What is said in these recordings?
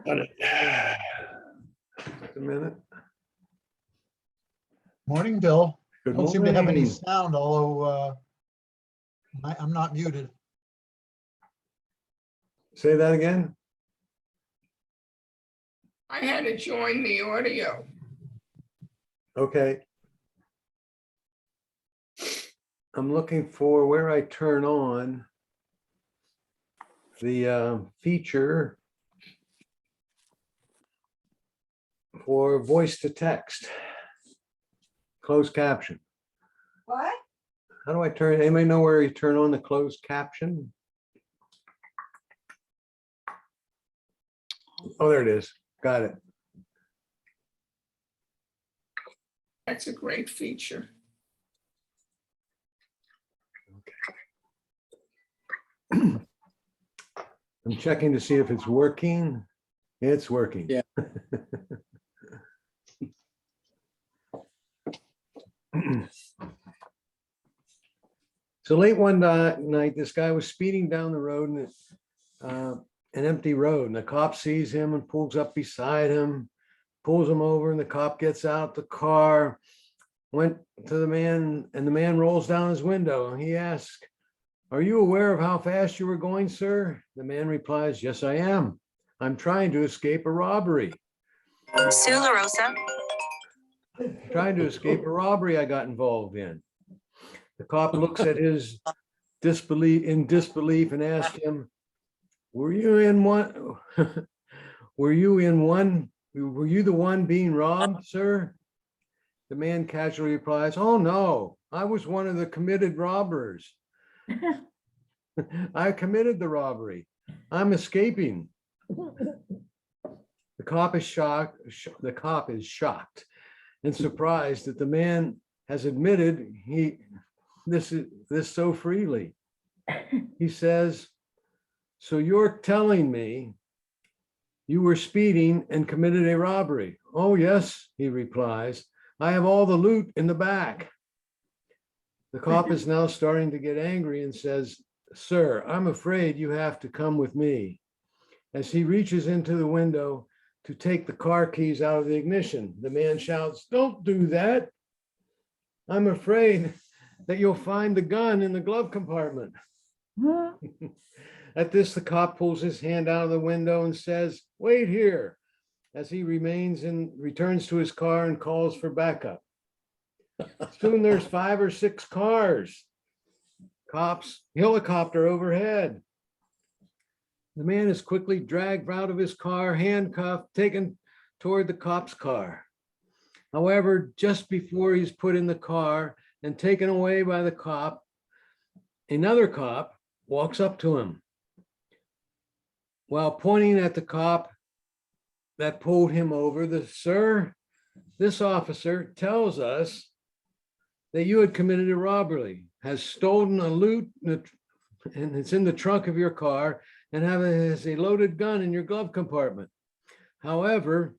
Got it. Just a minute. Morning, Bill. Good Don't seem to have any morning. sound, although I'm not muted. Say that again. I had to join the audio. Okay. I'm looking for where I turn on the feature for voice to text, closed caption. What? How do I turn, anybody know where you turn on the closed caption? Oh, there it is. Got it. That's a great feature. I'm checking to see if it's working. It's working. Yeah. So late one night, this guy was speeding down the road, and an empty road, and the cop sees him and pulls up beside him, pulls him over, and the cop gets out the car, went to the man, and the man rolls down his window, and he asks, "Are you aware of how fast you were going, sir?" The man replies, "Yes, I am. I'm trying to escape a robbery. Sue LaRosa. Trying to escape a robbery I got involved in." The cop looks at his disbelief and asks him, Were you the one being robbed, sir?" The man casually replies, "Oh, no, I was one of the committed robbers. I committed the robbery. I'm escaping." The cop is shocked. The cop is shocked and surprised that the man has admitted this so freely. He says, "So you're telling me you were speeding and committed a robbery?" "Oh, yes," he replies. "I have all the loot in the back." The cop is now starting to get angry and says, "Sir, I'm afraid you have to come with me." As he reaches into the window to take the car keys out of the ignition, the man shouts, "Don't do that. I'm afraid that you'll find the gun in the glove compartment." At this, the cop pulls his hand out of the window and says, "Wait here," as he returns to his car and calls for backup. Soon there's 5 or 6 cars, cops, helicopter overhead. The man is quickly dragged out of his car, handcuffed, taken toward the cop's car. However, just before he's put in the car and taken away by the cop, another cop walks up to him while pointing at the cop that pulled him over. This officer tells us that you had committed a robbery, has stolen a loot, and it's in the trunk of your car, and has a loaded gun in your glove compartment. However,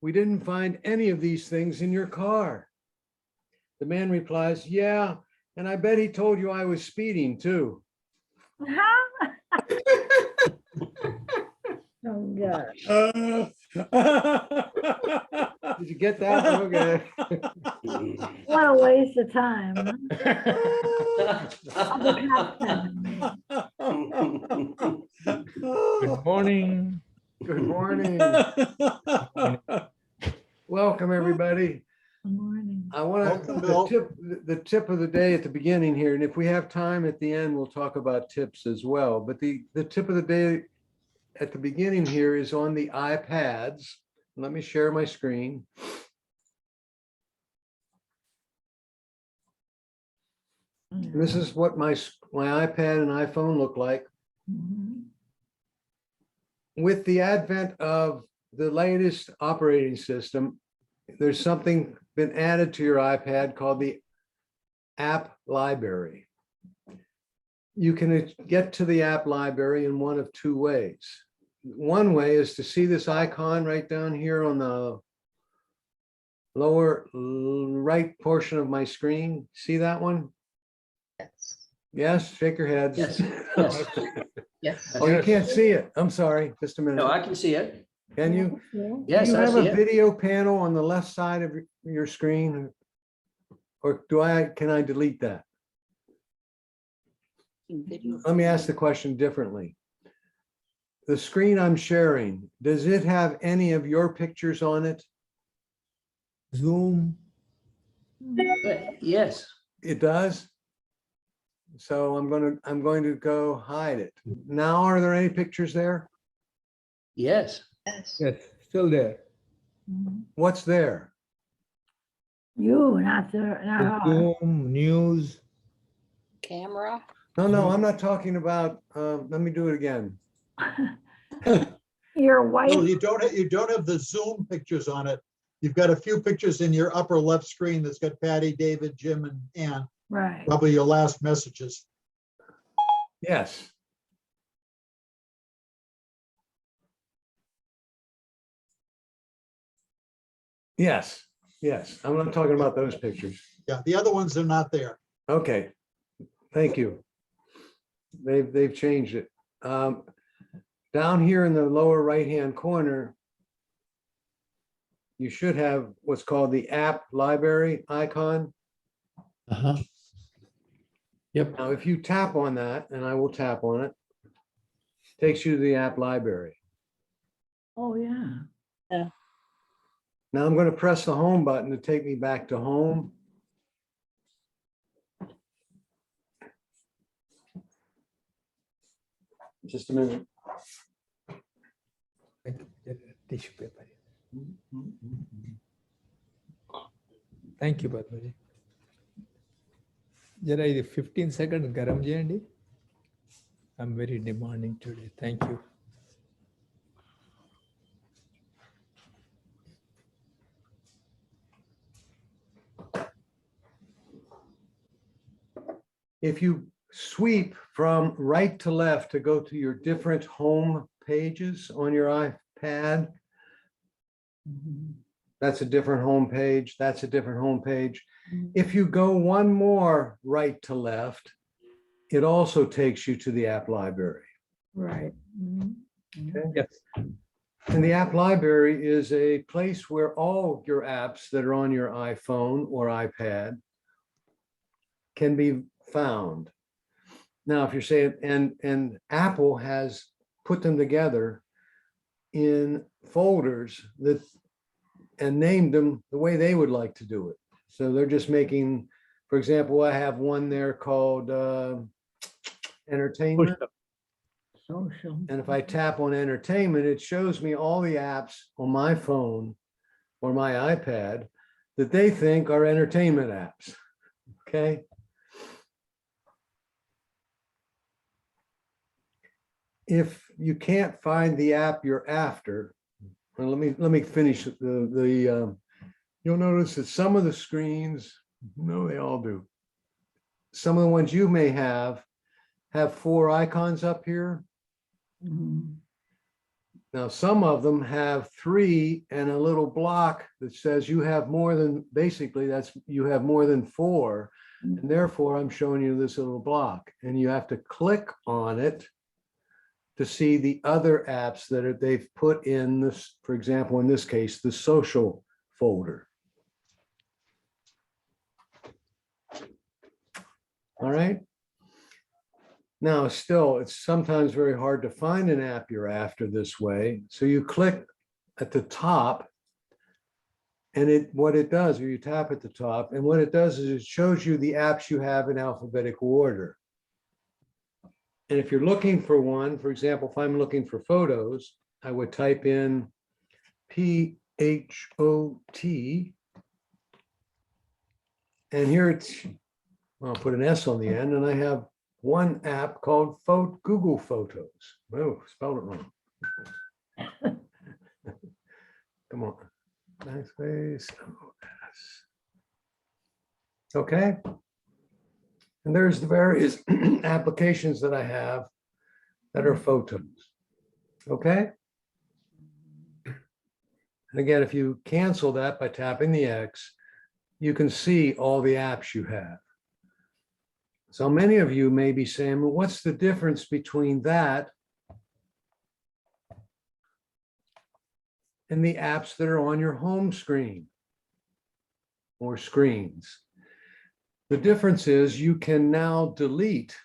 we didn't find any of these things in your car." The man replies, "Yeah, and I bet he told you I was speeding too." Oh, God. Did you get that? Okay. What a waste of time. Other cops have it. Good morning. Good morning. Welcome, everybody. Good morning. I want Welcome, Bill. the tip of the day at the beginning here, and if we have time at the end, we'll talk about tips as well. But the tip of the day at the beginning here is on the iPads. Let me share my screen. And this is what my iPad and iPhone look like. Mhm. With the advent of the latest operating system, there's something been added to your iPad called the app library. You can get to the app library in one of 2 ways. One way is to see this icon right down here on the lower right portion of my screen. See that one? Yes. Yes, shake your heads. Yes, yes. Yes. Oh, you can't see it. I'm sorry, just a No, minute. I can see it. Can you? Do Yes, you I have see a it. video panel on the left side of your screen? Or can I delete that? Let me ask the question differently. The screen I'm sharing, does it have any of your pictures on it? Zoom. Yes, It does? So I'm going to go hide it. Now, are there any pictures there? yes. Yes, still there. What's there? You, not the, not The her. Zoom, news. Camera. No, I'm not talking about, let me do it again. Your No, wife, you don't have the Zoom pictures on it. You've got a few pictures in your upper left screen that's got Patty, David, Jim, and Ann, right. probably your last messages. Yes. Yes, yes. I'm not talking about those pictures. Yeah, the other ones are not there. Okay, thank you. They've changed it. Down here in the lower right-hand corner, you should have what's called the app library icon. Uh-huh. Yep. Now, if you tap on that, and I will tap on it, takes you to the app library. Oh, yeah. Now I'm going to press the home button to take me back to home. Just a minute. Tissue paper. Thank you, Padmaji. జర ఇది 15 seconds garam చేయండి. I'm very demanding today. Thank you. If you sweep from right to left to go to your different home pages on your iPad, that's a different home page. That's a different home page. If you go one more right to left, it also takes you to the app library. Right. Mhm. Yes. And the app library is a place where all your apps that are on your iPhone or iPad can be found. Now, if you're saying, and Apple has put them together in folders that and named them the way they would like to do it. So they're just making, for example, I have one there called entertainment. Social. And if I tap on entertainment, it shows me all the apps on my phone or my iPad that they think are entertainment apps. Okay. If you can't find the app you're after, well, let me finish you'll notice that some of the screens, no, they all do. Some of the ones you may have 4 icons up here. Mhm. Now, some of them have 3 and a little block that says you have more than, basically that's, you have more than 4. And therefore I'm showing you this little block and you have to click on it to see the other apps that they've put in this, for example, in this case, the social folder. All right. Now, still, it's sometimes very hard to find an app you're after this way. So you click at the top and what it does, or you tap at the top, and what it does is it shows you the apps you have in alphabetical order. And if you're looking for one, for example, if I'm looking for photos, I would type in PHOT. And here it's, I'll put an S on the end, and I have one app called Google Photos. Oh, spelled it wrong. Come on. Backspace. Okay. And there's the various applications that I have that are photos. Okay. And again, if you cancel that by tapping the X, you can see all the apps you have. So many of you may be saying, well, what's the difference between that and the apps that are on your home screen or screens? The difference is you can now delete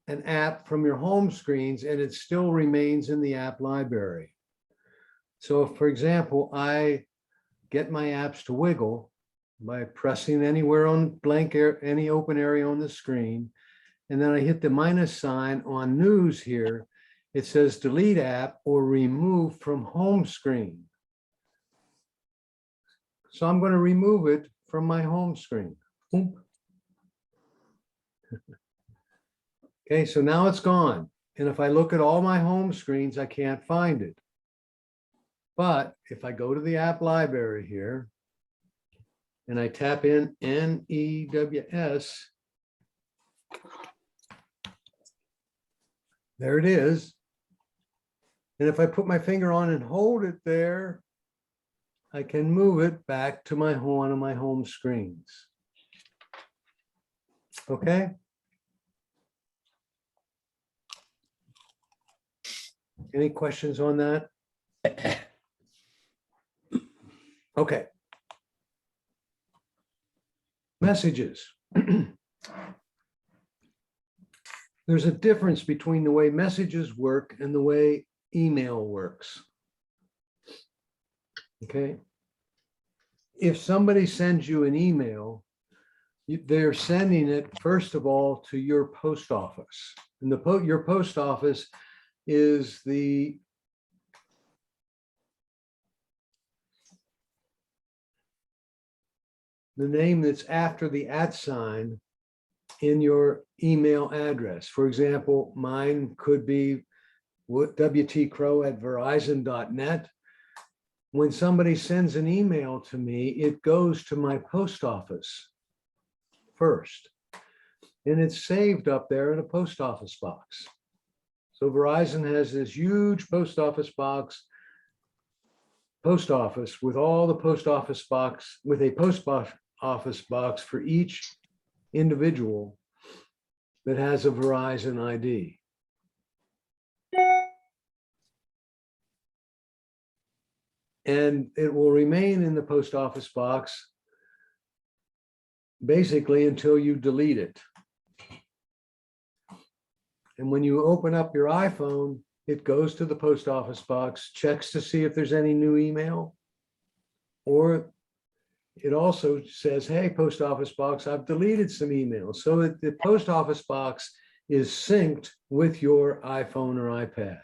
an app from your home screens and it still remains in the app library. So if, for example, I get my apps to wiggle by pressing anywhere on blank any open area on the screen, and then I hit the minus sign on news here, it says delete app or remove from home screen. So I'm going to remove it from my home screen. Boom. Okay, so now it's gone. And if I look at all my home screens, I can't find it. But if I go to the app library here and I tap in NEWS, there it is. And if I put my finger on and hold it there, I can move it back to one of my home screens. Okay. Any questions on that? Okay. Messages. There's a difference between the way messages work and the way email works. Okay. If somebody sends you an email, they're sending it, first of all, to your post office. And your post office is the name that's after the @ sign in your email address. For example, mine could be wtcrow@verizon.net. When somebody sends an email to me, it goes to my post office first, and it's saved up there in a post office box. So Verizon has this huge post office with all the post office box, with a post office box for each individual that has a Verizon ID. And it will remain in the post office box basically until you delete it. And when you open up your iPhone, it goes to the post office box, checks to see if there's any new email, or it also says, hey, post office box, I've deleted some emails. So the post office box is synced with your iPhone or iPad,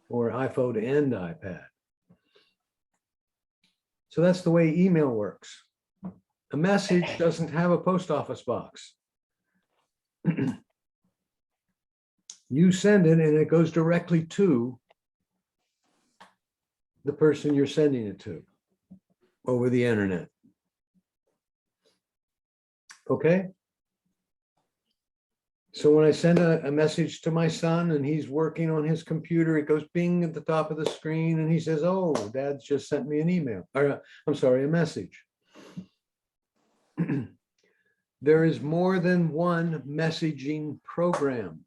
or iPhone and iPad. So that's the way email works. A message doesn't have a post office box. You send it and it goes directly to the person you're sending it to over the internet. Okay? So when I send a message to my son and he's working on his computer, it goes bing at the top of the screen and he says, oh, Dad's just sent me an email, or I'm sorry, a message. There is more than one messaging program.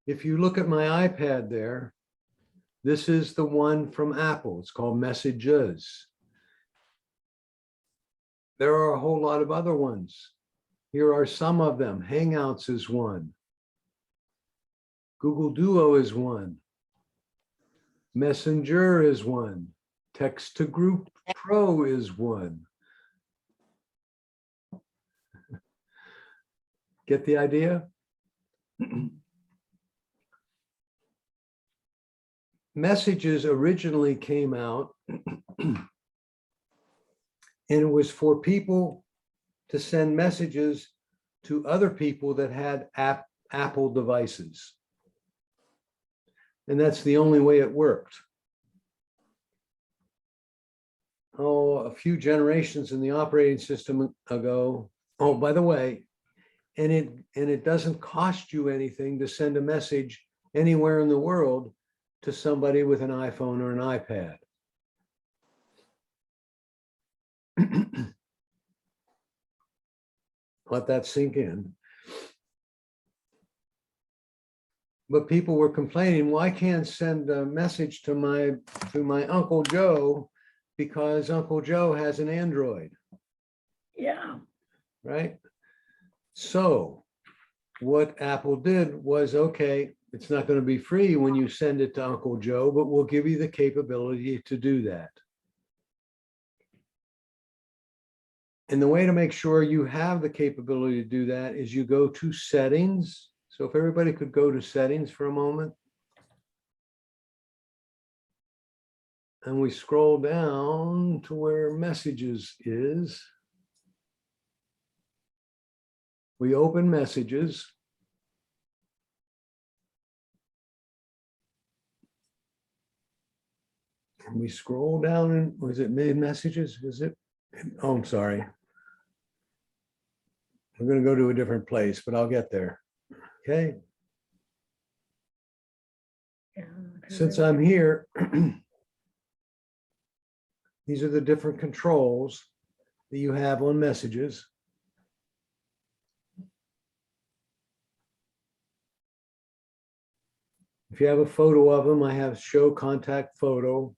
If you look at my iPad there, this is the one from Apple. It's called Messages. There are a whole lot of other ones. Here are some of them. Hangouts is one. Google Duo is one. Messenger is one. Text to Group Pro is one. Get the idea? Messages originally came out and it was for people to send messages to other people that had Apple devices. And that's the only way it worked. Oh, a few generations in the operating system ago. Oh, by the way, and it doesn't cost you anything to send a message anywhere in the world to somebody with an iPhone or an iPad. Let that sink in. But people were complaining, well, I can't send a message to my Uncle Joe because Uncle Joe has an Android, Yeah. right? So what Apple did was, okay, it's not going to be free when you send it to Uncle Joe, but we'll give you the capability to do that. And the way to make sure you have the capability to do that is you go to settings. So if everybody could go to settings for a moment. And we scroll down to where messages is. We open messages. And we scroll down and was it made messages? Is it? Oh, I'm sorry. We're going to go to a different place, but I'll get there. Okay. Yeah, Since I'm here, these are the different controls that you have on messages. If you have a photo of them, I have show contact photo.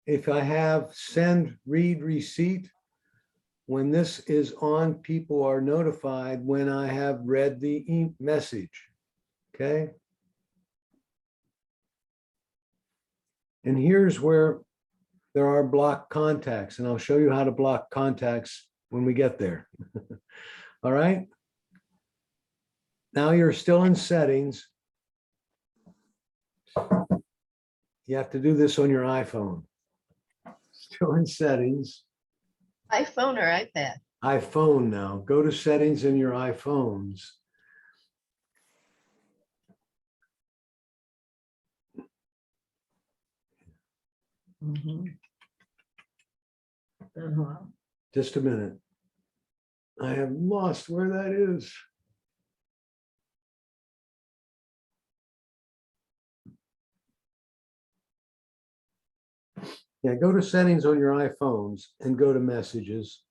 If I have send, read, receipt, when this is on, people are notified when I have read the message, okay? And here's where there are blocked contacts, and I'll show you how to block contacts when we get there. All right? Now you're still in settings. You have to do this on your iPhone. Still in settings. iPhone or iPad? iPhone now. Go to settings in your iPhones. Mhm. Uh-huh. Just a minute. I have lost where that is. Yeah, go to settings on your iPhones and go to messages.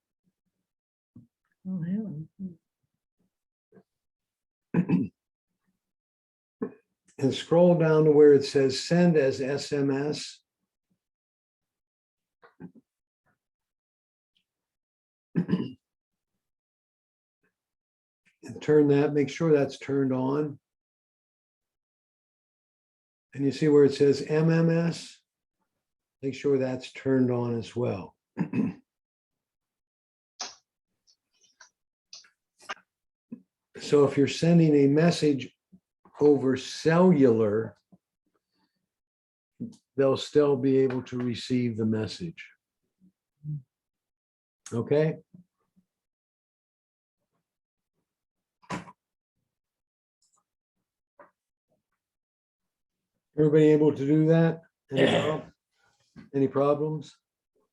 Oh, heaven. And scroll down to where it says send as SMS. And turn that, make sure that's turned on. And you see where it says MMS? Make sure that's turned on as well. So if you're sending a message over cellular, they'll still be able to receive the message. Okay? Everybody able to do that? Any problems?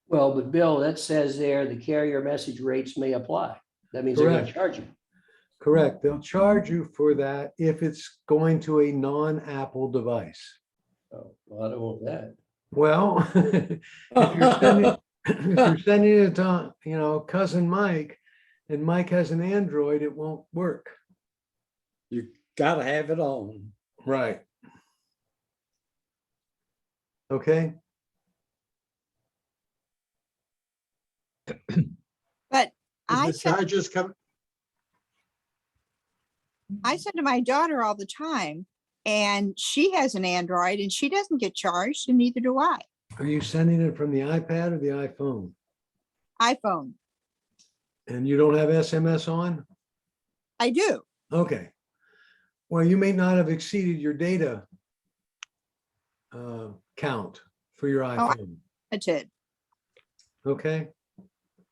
Well, but Bill, that says there, the carrier message rates may apply. That means they're going to Correct. charge you. Correct. They'll charge you for that if it's going to a non-Apple device. Oh, well, I don't want that. Well, if you're sending it to, you know, cousin Mike, and Mike has an Android, it won't work. You gotta have it on. Right. Okay. But I The send, charges come, I send to my daughter all the time, and she has an Android and she doesn't get charged, and neither do I. Are you sending it from the iPad or the iPhone? iPhone. And you don't have SMS on? I do. Okay. Well, you may not have exceeded your data count for your iPhone. I did. Okay.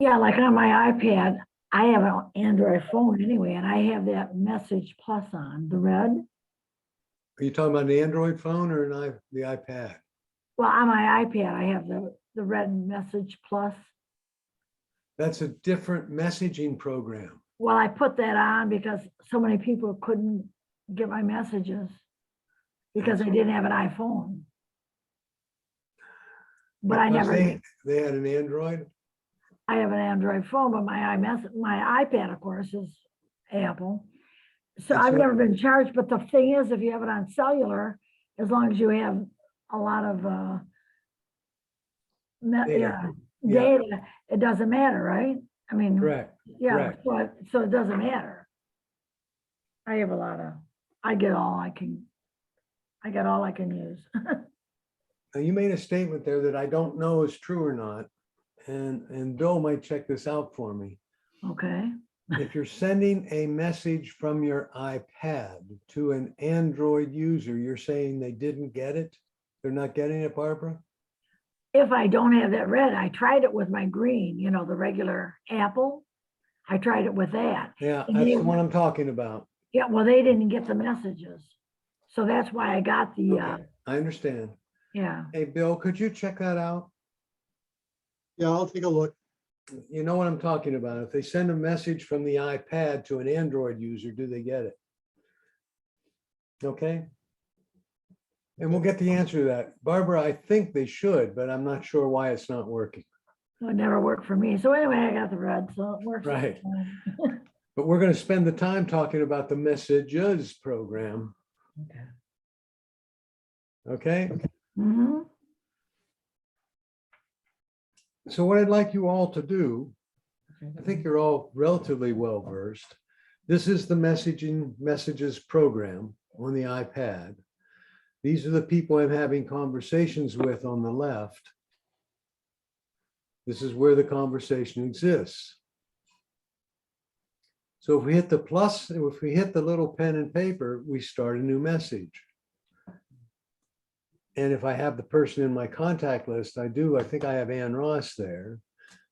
Yeah, like on my iPad, I have an Android phone anyway, and I have that message plus on, the red. Are you talking about an Android phone or the iPad? Well, on my iPad, I have the red message plus. That's a different messaging program. Well, I put that on because so many people couldn't get my messages because they didn't have an iPhone. but I Because never, They had an Android? I have an Android phone, but my iPad, of course, is Apple. So That's I've what- never been charged, but the thing is, if you have it on cellular, as long as you have a lot of, Data. data, it doesn't matter, right? I mean, Correct. yeah, correct. so it doesn't matter. I have a lot of, I get all I can use. Now, you made a statement there that I don't know is true or not, and Bill might check this out for me. Okay, If you're sending a message from your iPad to an Android user, you're saying they didn't get it? They're not getting it, Barbara? if I don't have that red, I tried it with my green, the regular Apple. I tried it with that. Yeah, And that's they- the one I'm talking about. Yeah, well, they didn't get the messages. So that's why I got the, Okay, I understand. yeah. Hey, Bill, could you check that out? Yeah, I'll take a look. You know what I'm talking about. If they send a message from the iPad to an Android user, do they get it? Okay? And we'll get the answer to that. Barbara, I think they should, but I'm not sure why it's not working. It never worked for me. So anyway, I got the red, so it works. Right. But we're going to spend the time talking about the Messages program. Okay? Hmm. So what I'd like you all to do, I think you're all relatively well versed. This is the Messages program on the iPad. These are the people I'm having conversations with on the left. This is where the conversation exists. So if we hit the plus, if we hit the little pen and paper, we start a new message. And if I have the person in my contact list, I think I have Ann Ross there.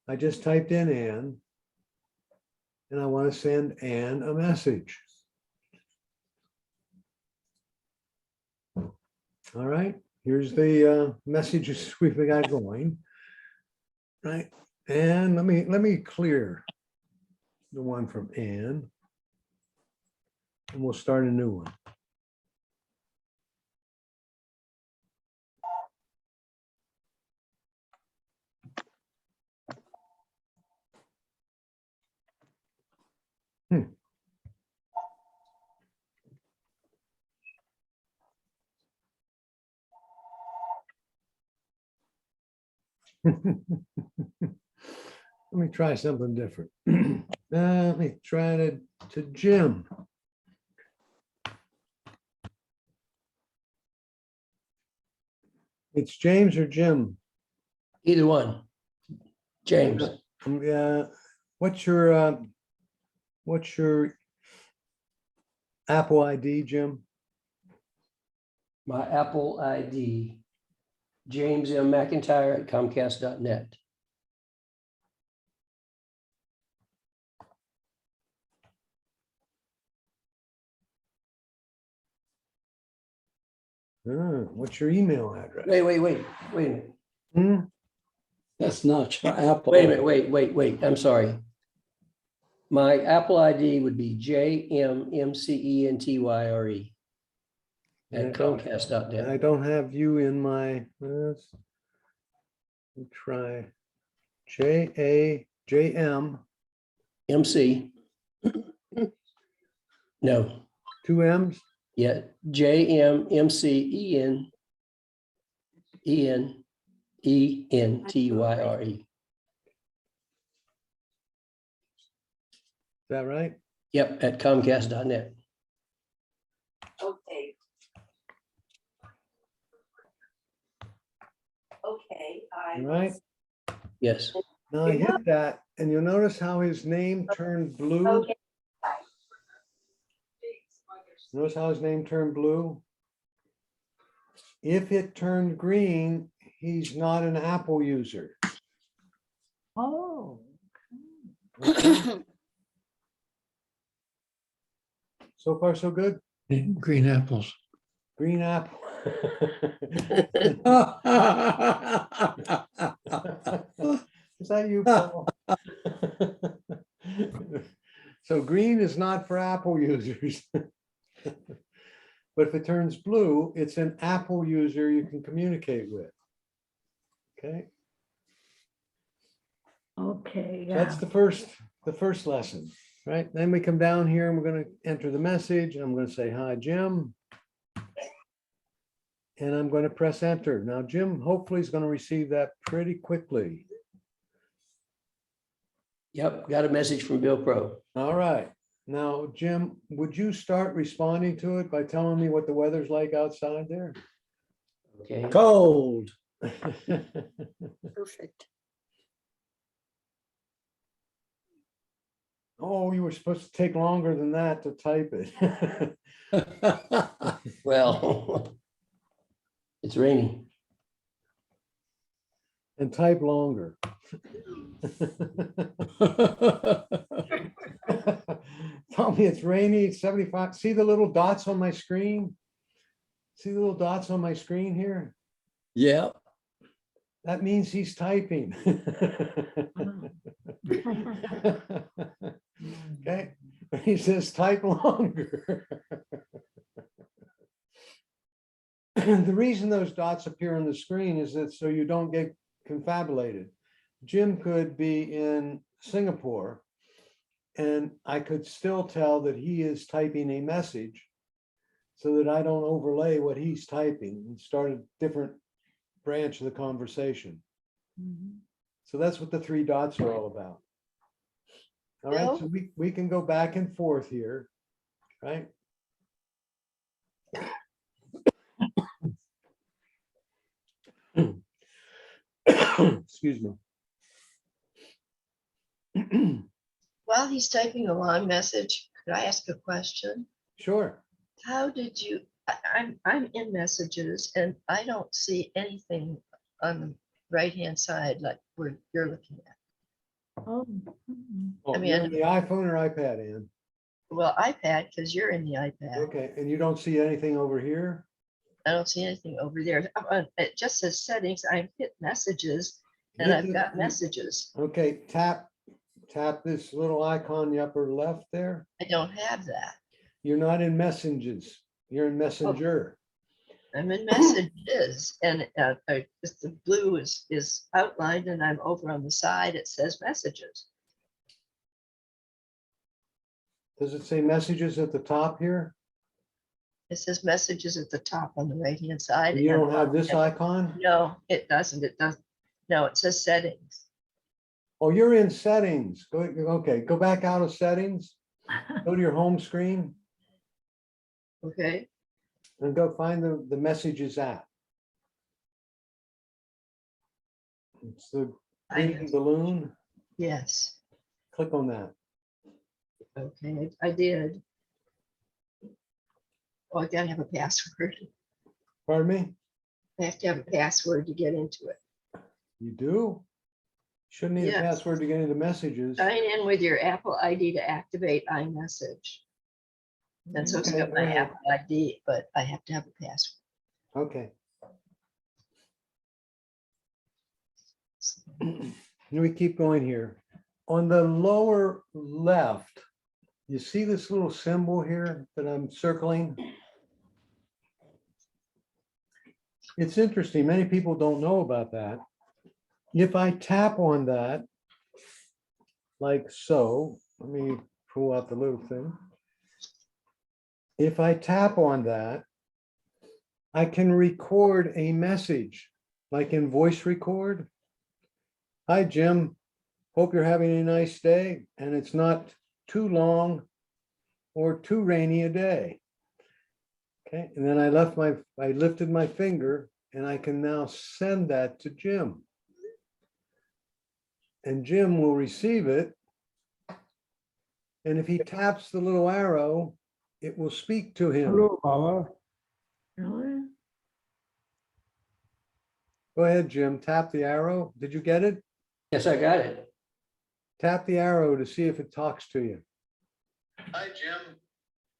I just typed in Ann, and I want to send Ann a message. All right, here's the messages we've got going. Right, and let me clear the one from Ann, and we'll start a new one. Let me try something different. Let me try to Jim. It's James or Jim? Either one. James, Yeah. What's your Apple ID, Jim? my Apple ID, James M. McIntyre at Comcast.net. What's your email address? Wait a minute. Hmm? That's not your Apple. Wait a minute, wait, I'm sorry. My Apple ID would be JMMCENTYRE And at Comcast.net. I don't have you in my, let's try JAJM, MC. No, two M's. yeah, JMMCENENTYRE. Is that right? Yep, at Comcast.net. Okay. Okay, All right. Yes. Now I hit that, and you'll notice how his name turned blue. Okay. Notice how his name turned blue? If it turned green, he's not an Apple user. Oh. Okay. So far, so good? Green apples. Green apple. Is that you, Paul? So green is not for Apple users. But if it turns blue, it's an Apple user you can communicate with. Okay. Okay, So that's the first lesson, right? Then we come down here and we're gonna enter the message. I'm gonna say, hi, Jim. And I'm going to press enter. Now, Jim hopefully is going to receive that pretty quickly. Yep, got a message from Bill Pro. All right. Now, Jim, would you start responding to it by telling me what the weather's like outside there? Okay. Cold. Perfect. Oh, you were supposed to take longer than that to type it. Well, it's raining. And type longer. Tell me it's rainy, it's 75. See the little dots on my screen? See the little dots on my screen here? Yeah. That means he's typing. Okay, he says type longer. The reason those dots appear on the screen is that so you don't get confabulated. Jim could be in Singapore and I could still tell that he is typing a message so that I don't overlay what he's typing and start a different branch of the conversation. So that's what the three dots are all about. All right, so we can go back and forth here, right? Excuse me. While he's typing a long message, could I ask a question? Sure. How did you, I'm in messages and I don't see anything on the right-hand side like where you're looking at. Oh, Oh, mean, you're on the iPhone or iPad, Ann? Well, iPad, because you're in the iPad. Okay, and you don't see anything over here? I don't see anything over there. It just says settings. I hit messages and Hit I've the- got messages. Okay, tap this little icon in the upper left there. I don't have that. You're not in messages, you're in Messenger. I'm in messages and the blue is outlined and I'm over on the side. It says messages. Does it say messages at the top here? It says messages at the top on the right-hand side. You and don't have this icon? No, it doesn't. It doesn't. No, it says settings. Oh, you're in settings. Okay, go back out of settings. Go to your home screen Okay. and go find the messages app. It's the green balloon. Yes. Click on that. Okay, I did. Oh, I gotta have a password. Pardon me? I have to have a password to get into it. You do? Shouldn't need a Yes. password to get into messages. Sign in with your Apple ID to activate iMessage. And so it's got my Okay. Apple ID, but I have to have a password. Okay. We keep going here. On the lower left, you see this little symbol here that I'm circling? It's interesting. Many people don't know about that. If I tap on that, like so, let me pull out the little thing. If I tap on that, I can record a message, like in voice record. Hi, Jim. Hope you're having a nice day and it's not too long or too rainy a day. Okay, and then I lifted my finger and I can now send that to Jim. And Jim will receive it. And if he taps the little arrow, it will speak to him. Hello, Baba. really? Go ahead, Jim. Tap the arrow. Did you get it? Yes, I got it. Tap the arrow to see if it talks to you. Hi, Jim.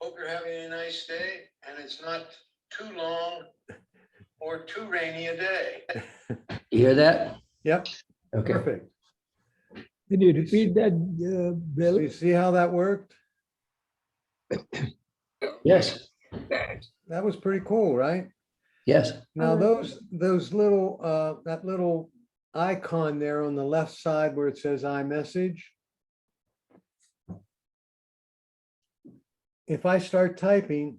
Hope you're having a nice day and it's not too long or too rainy a day. You hear that? Yep, Okay. perfect. Can you repeat that, So Bill? you see how that worked? Yes, That was pretty cool, right? yes. Now, Oh, those little, that little icon there on the left side where it says iMessage. If I start typing,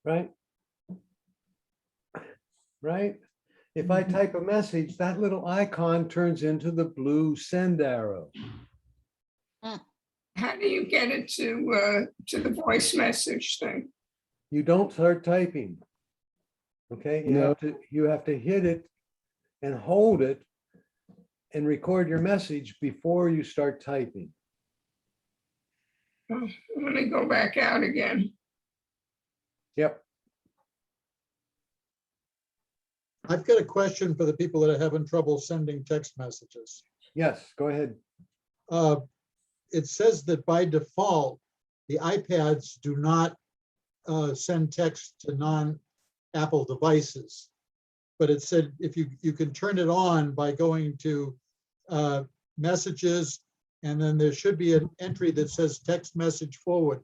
right? Right? If I type a message, that little icon turns into the blue send arrow. How do you get it to the voice message thing? You don't start typing. Okay, you have to hit it and hold it and record your message before you start typing. Oh, let me go back out again. Yep. I've got a question for the people that are having trouble sending text messages. Yes, go ahead. It says that by default, the iPads do not send text to non-Apple devices. But it said if you can turn it on by going to messages, and then there should be an entry that says text message forward.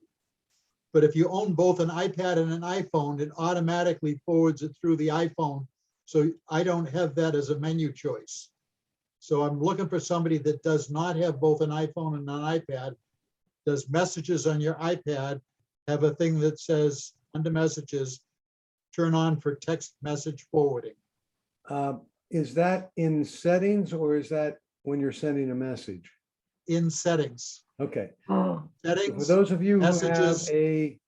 But if you own both an iPad and an iPhone, it automatically forwards it through the iPhone. So I don't have that as a menu choice. So I'm looking for somebody that does not have both an iPhone and an iPad. Does messages on your iPad have a thing that says under messages, turn on for text message forwarding? Is that in settings or is that when you're sending a message? In settings. Okay. Oh, For Settings, those of you who have messages. a,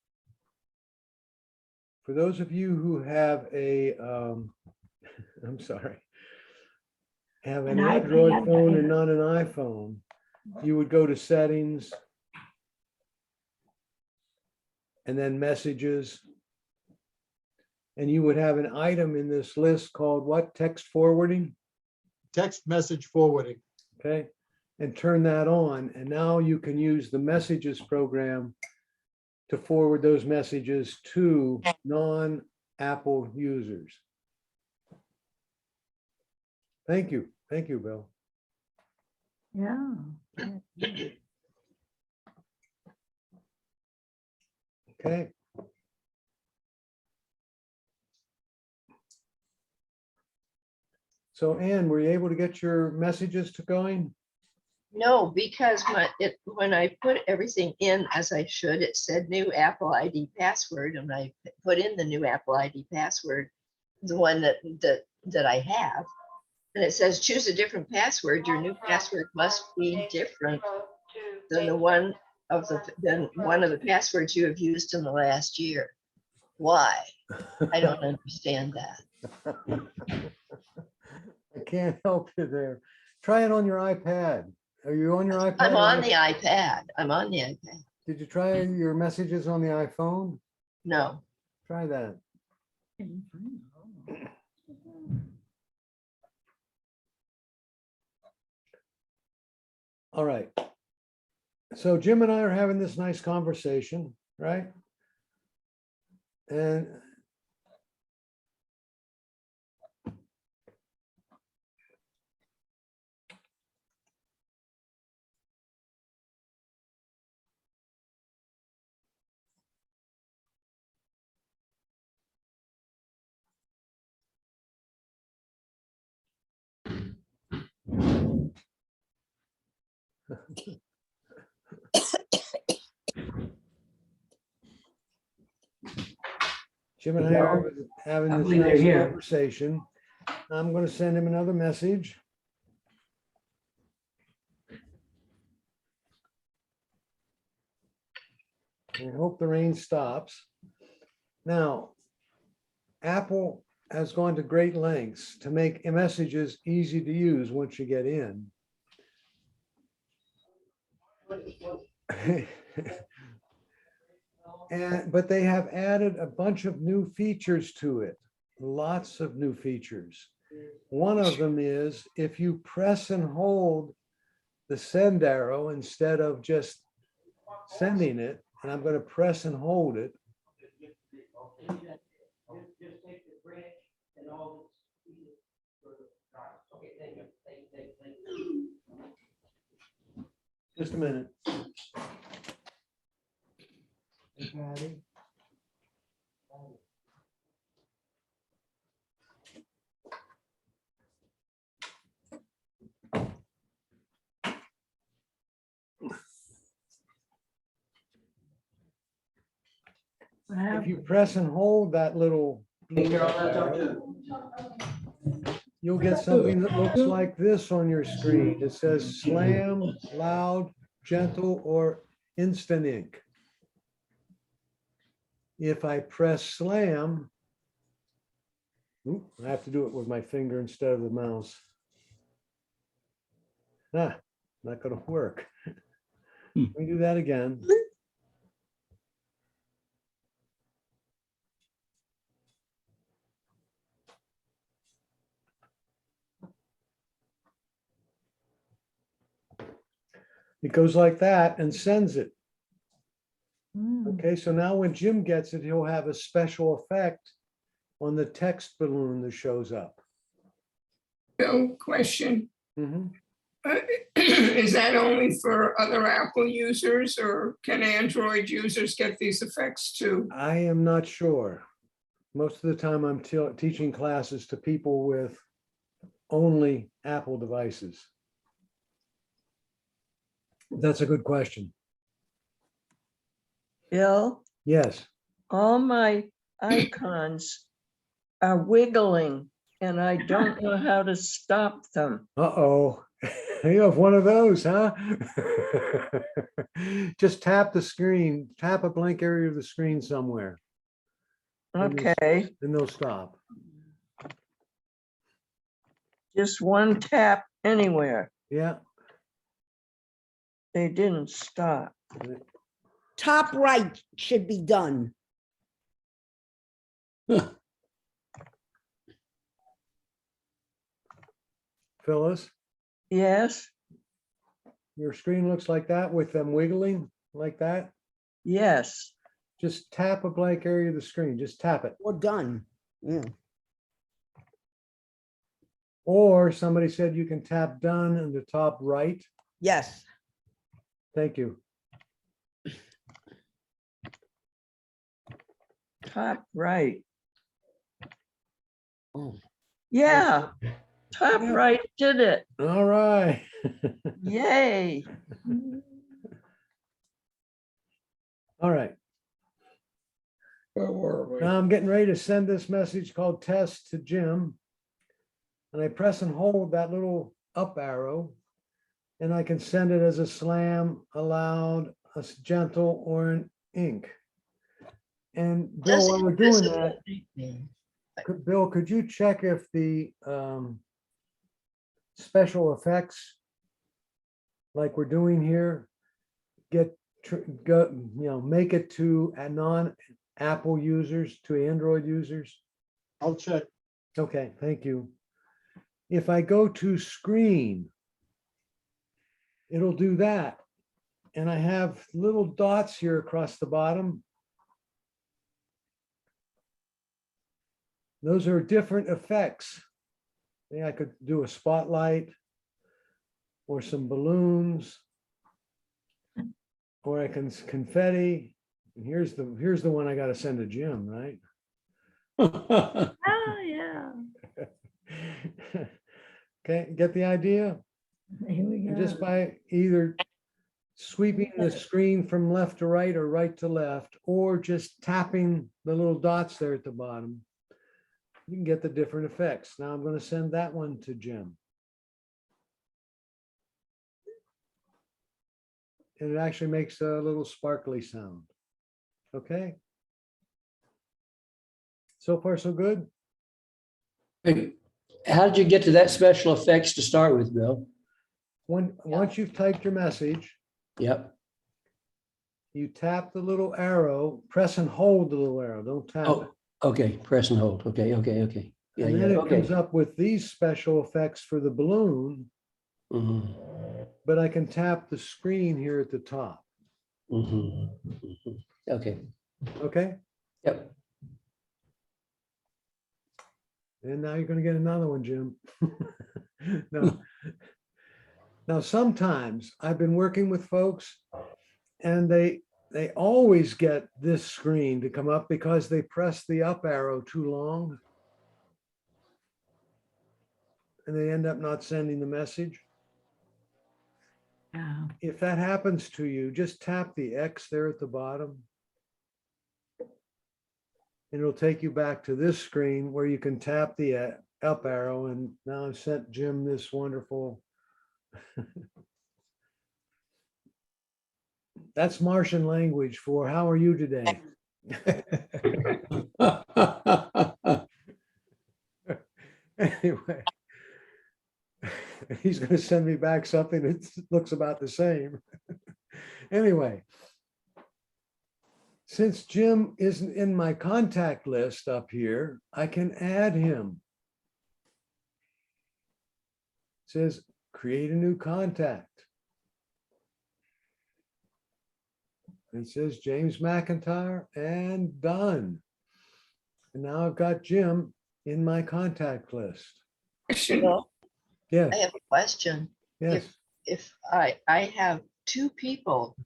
for those of you who have a, I'm sorry, have an An Android iPad, phone yeah. and not an iPhone, you would go to settings and then messages. And you would have an item in this list called what? Text forwarding? Text message forwarding. Okay. And turn that on. And now you can use the messages program to forward those messages to non-Apple users. Thank you. Thank you, Bill. yeah. Okay. So Ann, were you able to get your messages to going? No, because when I put everything in as I should, it said new Apple ID password, and I put in the new Apple ID password, the one that I have. And it says choose a different password. Your new password must be different than one of the passwords you have used in the last year. Why? I don't understand that. I can't help you there. Try it on your iPad. Are you on your iPad? I'm or on the iPad. I'm on the iPad. Did you try your messages on the iPhone? No. Try that. All right. So Jim and I are having this nice conversation, right? And Jim and I are having I this believe they're nice here. conversation. I'm going to send him another message. I hope the rain stops. Now, Apple has gone to great lengths to make messages easy to use once you get in. But they have added a bunch of new features to it, lots of new features. One of them is if you press and hold the send arrow instead of just sending it, and I'm going to press and hold it. Just a minute. Yeah. if you press and hold that little, Finger on that too. you'll get something that looks like this on your screen. It says slam, loud, gentle, or instant ink. If I press slam, oop, I have to do it with my finger instead of the mouse. Ah, not gonna work. Let me do that again. It goes like that and sends it. Mm. Okay, so now when Jim gets it, he'll have a special effect on the text balloon that shows up. Bill, question. Mhm. Is that only for other Apple users or can Android users get these effects too? I am not sure. Most of the time I'm teaching classes to people with only Apple devices. That's a good question. Bill, Yes. all my icons are wiggling and I don't know how to stop them. Uh-oh. You have one of those, huh? Just tap the screen, tap a blank area of the screen somewhere. Okay, And they'll stop. just one tap anywhere. Yeah. They didn't stop. Top right should be done. Phyllis, Yes, your screen looks like that with them wiggling like that. yes. Just tap a blank area of the screen. Just tap it. Or done. Yeah. Or somebody said you can tap done in the top right. Yes. Thank you. Top right. Oh. Yeah, top Yeah. right did it. All right. Yay. All right. Where were we? Now I'm getting ready to send this message called test to Jim. And I press and hold that little up arrow. And I can send it as a slam, a loud, a gentle, or an ink. And Bill, Does while we're it doing visible- that, Bill, could you check if the special effects, like we're doing here, make it to a non-Apple users, to Android users? I'll check. Okay, thank you. If I go to screen, it'll do that. And I have little dots here across the bottom. Those are different effects. Yeah, I could do a spotlight or some balloons, or I can confetti. And here's the one I got to send to Jim, right? Oh, yeah. Okay, get the idea? Here we And go. just by either sweeping the screen from left to right or right to left, or just tapping the little dots there at the bottom, you can get the different effects. Now I'm going to send that one to Jim. And it actually makes a little sparkly sound. Okay. So far, so good. Hey, how did you get to that special effects to start with, Bill? Once you've typed your message, Yep. you tap the little arrow, press and hold the little arrow, don't tap it. Oh, okay. Press and hold. Okay. Yeah, And yeah. then it Okay. comes up with these special effects for the balloon, Mhm, but I can tap the screen here at the top. mhm, mhm. Okay. Okay. Yep. And now you're going to get another one, Jim. Now, sometimes I've been working with folks and they always get this screen to come up because they press the up arrow too long. And they end up not sending the message. Yeah. If that happens to you, just tap the X there at the bottom. and it'll take you back to this screen where you can tap the up arrow, and now I've sent Jim this wonderful. That's Martian language for how are you today? Anyway, he's going to send me back something that looks about the same. Anyway, since Jim isn't in my contact list up here, I can add him. It says create a new contact. It says James McIntyre, and done. And now I've got Jim in my contact list. Question. Well, Yes, I have a question. yes. If I have two people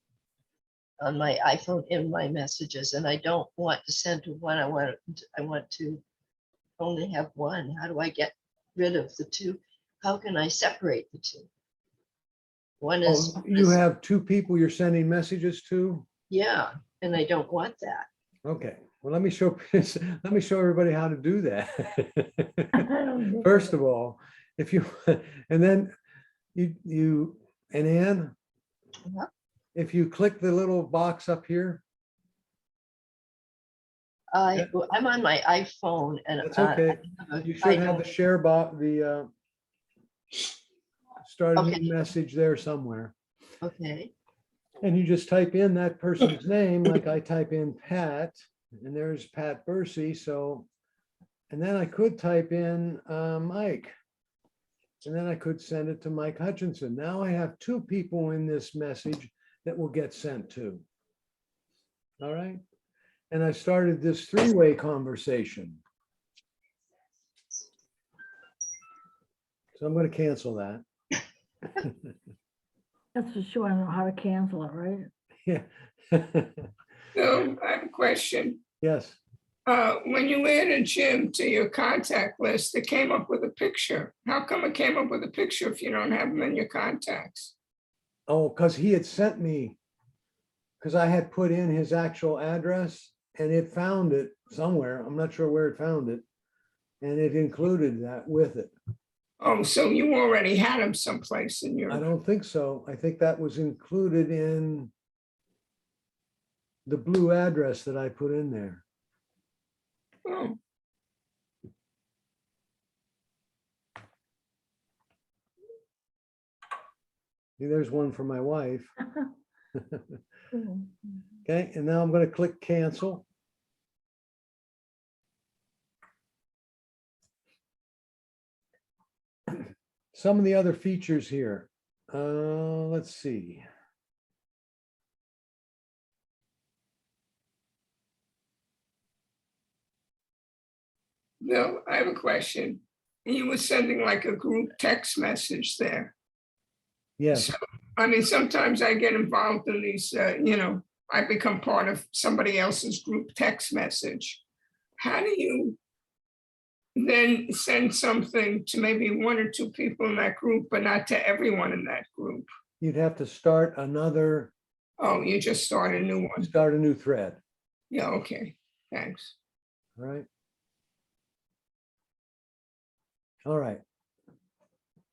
on my iPhone in my messages, and I don't want to send to one, I want to only have one. How do I get rid of the two? How can I separate the two? One is, Oh, you have two people you're sending messages to? yeah, and I don't want that. Okay, well, let me show everybody how to do that. I don't get First of all, if you, and then you, and Ann, Uh-huh. if you click the little box up here, I'm on my iPhone and that's okay. You should have the share box, start a Okay. new message there somewhere. Okay, And you just type in that person's name, like I type in Pat, and there's Pat Bursey. So, and then I could type in Mike, and then I could send it to Mike Hutchinson. Now I have two people in this message that will get sent to. All right. And I started this three-way conversation. So I'm going to cancel that. That's for sure. I don't know how to cancel it, right? Yeah. So I have a question. Yes. When you added Jim to your contact list, it came up with a picture. How come it came up with a picture if you don't have him in your contacts? Oh, because he had sent me, because I had put in his actual address and it found it somewhere. I'm not sure where it found it. And it included that with it. Oh, so you already had him someplace in I your, don't think so. I think that was included in the blue address that I put in there. oh, See, there's one for my wife. Cool. Okay, and now I'm going to click cancel. Some of the other features here. Let's see. Bill, I have a question. You were sending like a group text message there. Yes, So, I mean, sometimes I get involved in these, I become part of somebody else's group text message. How do you then send something to maybe one or two people in that group, but not to everyone in that group? you'd have to start another, Oh, you just start a new one. start a new thread, Yeah, okay, thanks. all right? All right.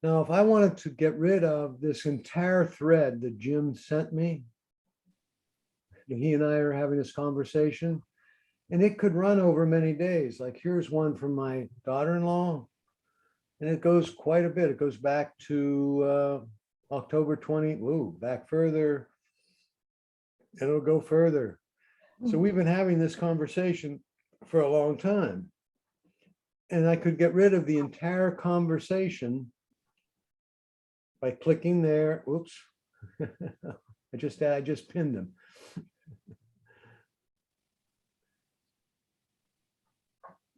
Now, if I wanted to get rid of this entire thread that Jim sent me, he and I are having this conversation, and it could run over many days. Like here's one from my daughter-in-law, and it goes quite a bit. It goes back to October 20, ooh, back further. It'll go further. So we've been having this conversation for a long time. And I could get rid of the entire conversation by clicking there. Oops. I just pinned them.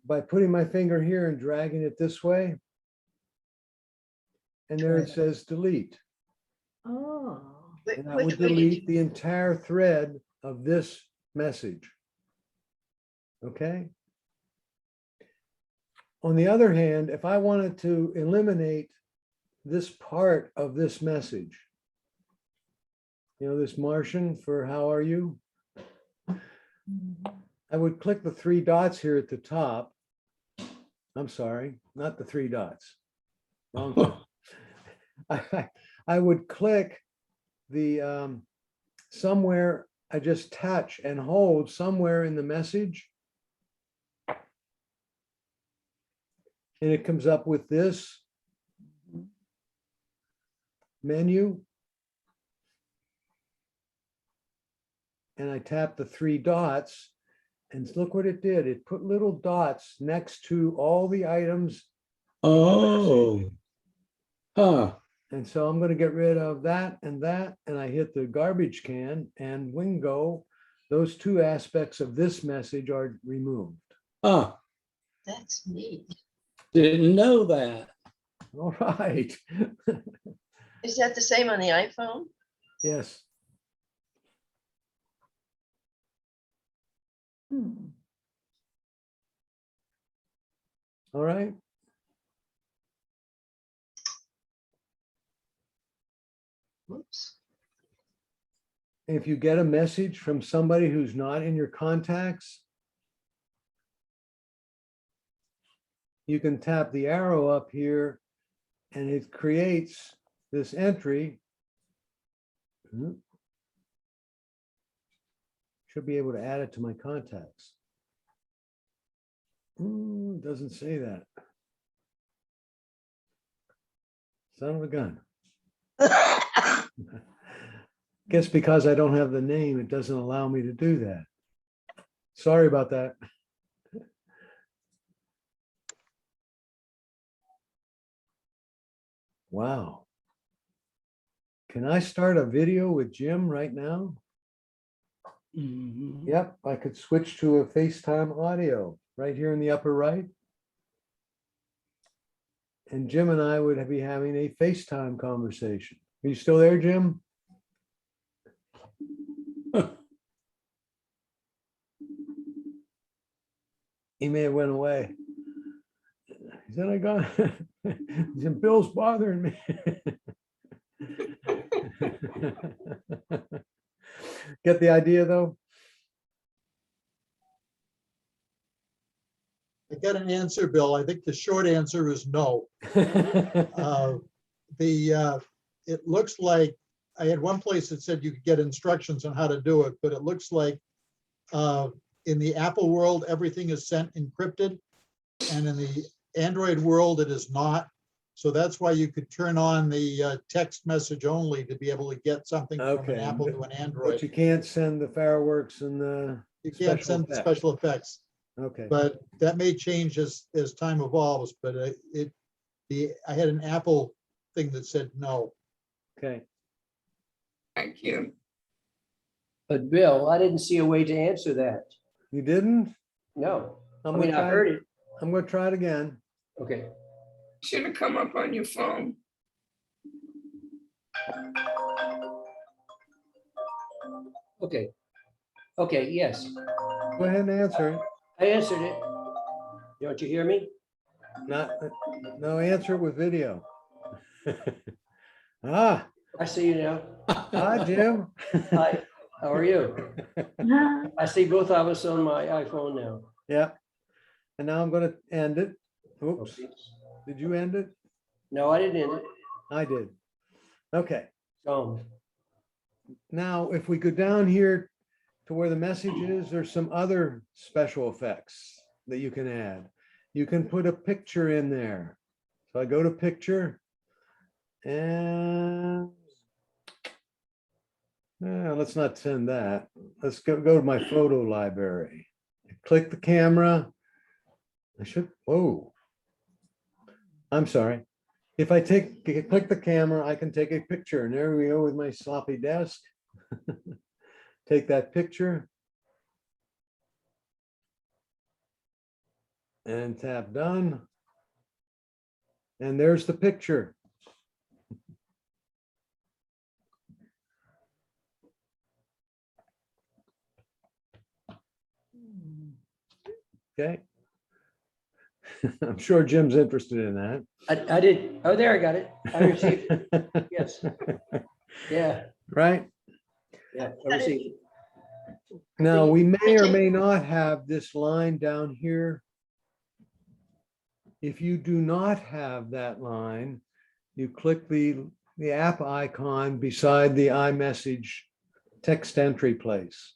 By putting my finger here and dragging it this way. And there it says delete. Oh, And that Which would way did delete the entire thread of this message. Okay. On the other hand, if I wanted to eliminate this part of this message, this Martian for how are you? I would click the three dots here at the top. I'm sorry, not the three dots. Wrong thing. I would click the somewhere, I just touch and hold somewhere in the message. And it comes up with this menu. And I tap the three dots and look what it did. It put little dots next to all the items. Oh. Huh. And so I'm going to get rid of that, and I hit the garbage can, and wingo, those two aspects of this message are removed. Huh. That's neat. Didn't know that. All right. Is that the same on the iPhone? Yes. All right. Whoops. If you get a message from somebody who's not in your contacts, you can tap the arrow up here and it creates this entry. Should be able to add it to my contacts. Doesn't say that. Son of a gun. Guess because I don't have the name, it doesn't allow me to do that. Sorry about that. Wow. Can I start a video with Jim right now? Mhm. Yep, I could switch to a FaceTime audio right here in the upper right. And Jim and I would be having a FaceTime conversation. Are you still there, Jim? He may have went away. He said, I got, he said, Bill's bothering me. Get the idea, though? I got an answer, Bill. I think the short answer is no. It looks like, I had one place that said you could get instructions on how to do it, but it looks like in the Apple world, everything is sent encrypted. And in the Android world, it is not. So that's why you could turn on the text message only to be able to get something from an Okay, Apple to an But Android. you can't send the fireworks and the You can't special send effects. special effects, Okay, but that may change as time evolves, but I had an Apple thing that said no. okay. Thank you. But Bill, I didn't see a way to answer that. You didn't? No, I I'm mean, gonna I try heard it. it. I'm gonna try it again. Okay. Should have come up on your phone. Okay. Okay, yes, Go ahead and answer it. I answered it. Don't you hear me? Not, no, answer it with video. Ah, I see you now. hi, Jim. Hi, how are you? I see both of us on my iPhone now. Yeah. And now I'm gonna end it. Oops, Okay. did you end it? No, I didn't end it. I did. Okay, So, now if we go down here to where the message is, there's some other special effects that you can add. You can put a picture in there. So I go to picture and let's not send that. Let's go to my photo library. Click the camera. Whoa. I'm sorry. If I click the camera, I can take a picture, and there we go with my sloppy desk. Take that picture. And tap done. And there's the picture. Okay. I'm sure Jim's interested in that. I did, oh, there, I got it. I received it. Yes. Yeah, Right? yeah, I received it. Now, The we may or particular- may not have this line down here. If you do not have that line, you click the app icon beside the iMessage text entry place.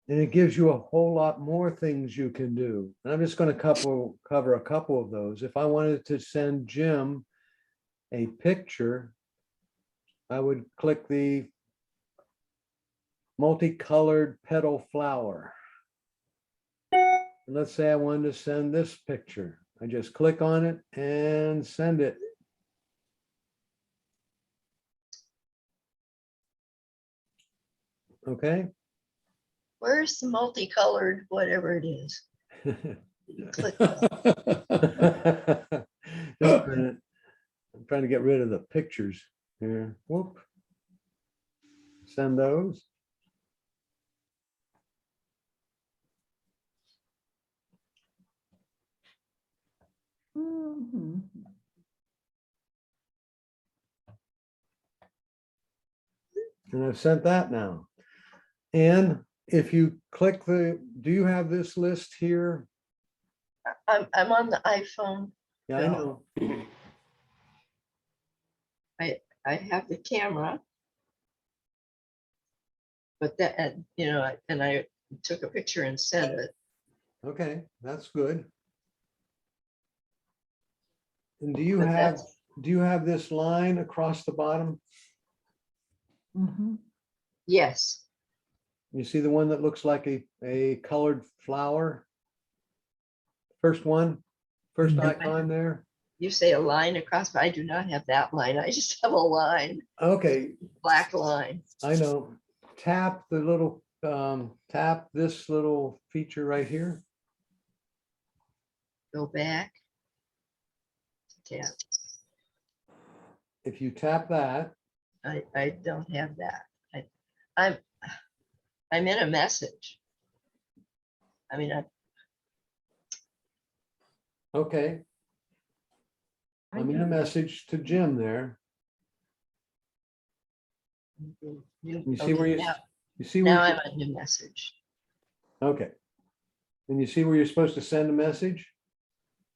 And it gives you a whole lot more things you can do. And I'm just going to cover a couple of those. If I wanted to send Jim a picture, I would click the multicolored petal flower. And let's say I wanted to send this picture. I just click on it and send it. Okay. Where's the multicolored, whatever it is? Click. Just a minute. I'm trying to get rid of the pictures here. Whoop. Send those. Mhm. And I've sent that now. And if you click do you have this list here? I'm on the iPhone. Yeah, I know. I have the camera. But that, and I took a picture and sent it. Okay, that's good. And do you But have this line across the bottom? Mhm. Yes, You see the one that looks like a colored flower? First one, first icon there. you say a line across, but I do not have that line. I just have a line, Okay, black line. I know. Tap the little, tap this little feature right here. Go back. Tap. If you tap that, I don't have that. I'm in a message. I mean, okay. I'm in a message to Jim there. You see where you see now where, I'm a new message. okay. And you see where you're supposed to send a message?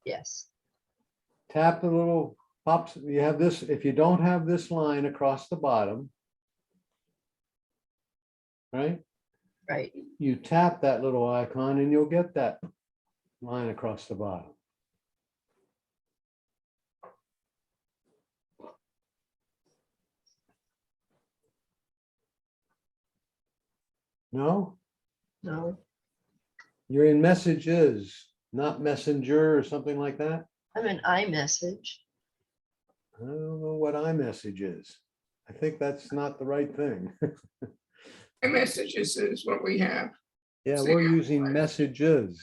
Yes. Tap the little pops. You have this, if you don't have this line across the bottom, right? Right. You tap that little icon and you'll get that line across the bottom. No, No, you're in messages, not messenger or something like that. I'm in iMessage. I don't know what iMessage is. I think that's not the right thing. Messages is what we have. Yeah, we're using messages.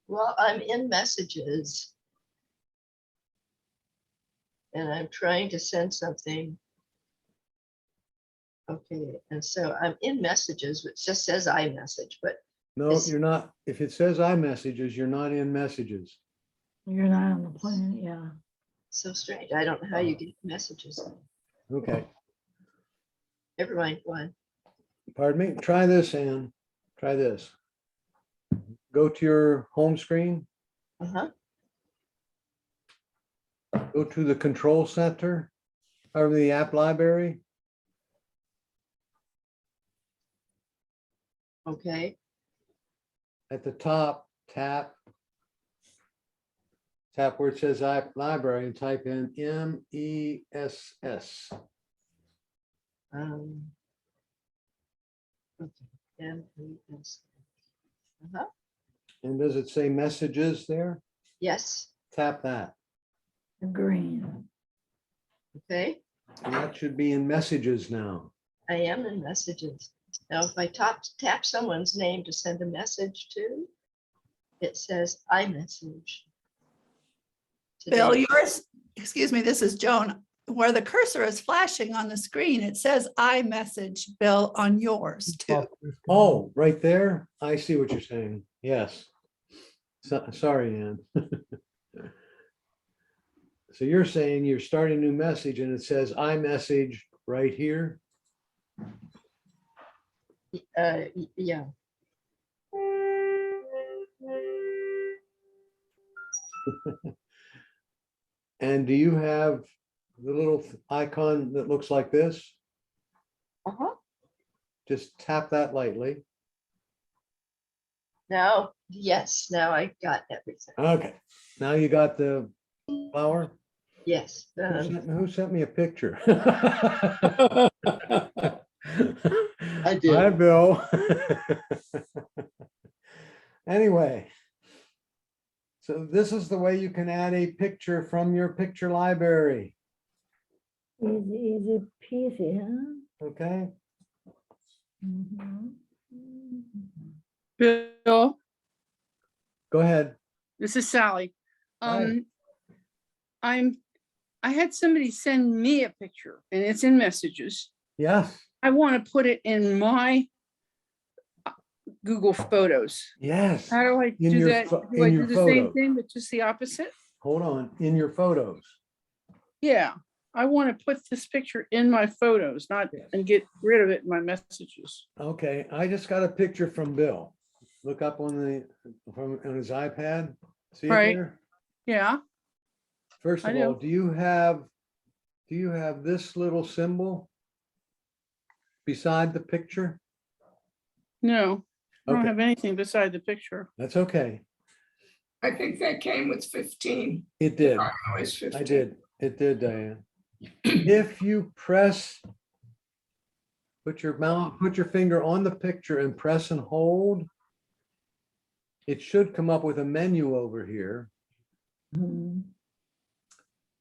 Well, I'm in messages. And I'm trying to send something. Okay, and so I'm in messages, which just says iMessage, but No, It's- you're not. If it says iMessages, you're not in messages. You're not on the plane, yeah. so strange. I don't know how you get messages. Okay, Never mind, go on. pardon me. Try this, Ann. Try this. Go to your home screen, Uh-huh. go to the control center or the app library. Okay, At the top, tap where it says app library and type in MESS. um. Okay, M-E-S. Uh-huh, And does it say messages there? yes, Tap that. Green. okay, And that should be in messages now. I am in messages. Now, if I tap someone's name to send a message to, it says iMessage. Bill, Today. yours, excuse me, this is Joan. Where the cursor is flashing on the screen, it says iMessage, Bill, on yours too. Oh, right there. I see what you're saying. Yes. Sorry, Ann. So you're saying you're starting a new message and it says iMessage right here. Yeah. And do you have the little icon that looks like this? Uh-huh. Just tap that lightly. Now, yes, now I got everything. Okay, now you got the flower. Yes. Who sent me a picture? I did. Hi, Bill. Anyway, so this is the way you can add a picture from your picture library. Easy, easy peasy, huh? Okay, Mhm. Bill, go ahead. this is Sally. Hi. I had somebody send me a picture and it's in messages. Yes, I want to put it in my Google Photos. yes. How do I In do your that? pho- Do I in do your the same photos. thing, but just the opposite? Hold on, in your photos. Yeah, I want to put this picture in my photos, not and get rid of it in my messages. Okay, I just got a picture from Bill. Look up on his iPad. See it Right. there? Yeah, First I of all, do. do you have this little symbol beside the picture? no, I don't Okay. have anything beside the picture. That's okay. I think that came with 15. It did. iOS 15. I did. It did, Diane. If you press, put your finger on the picture and press and hold, it should come up with a menu over here. Mhm.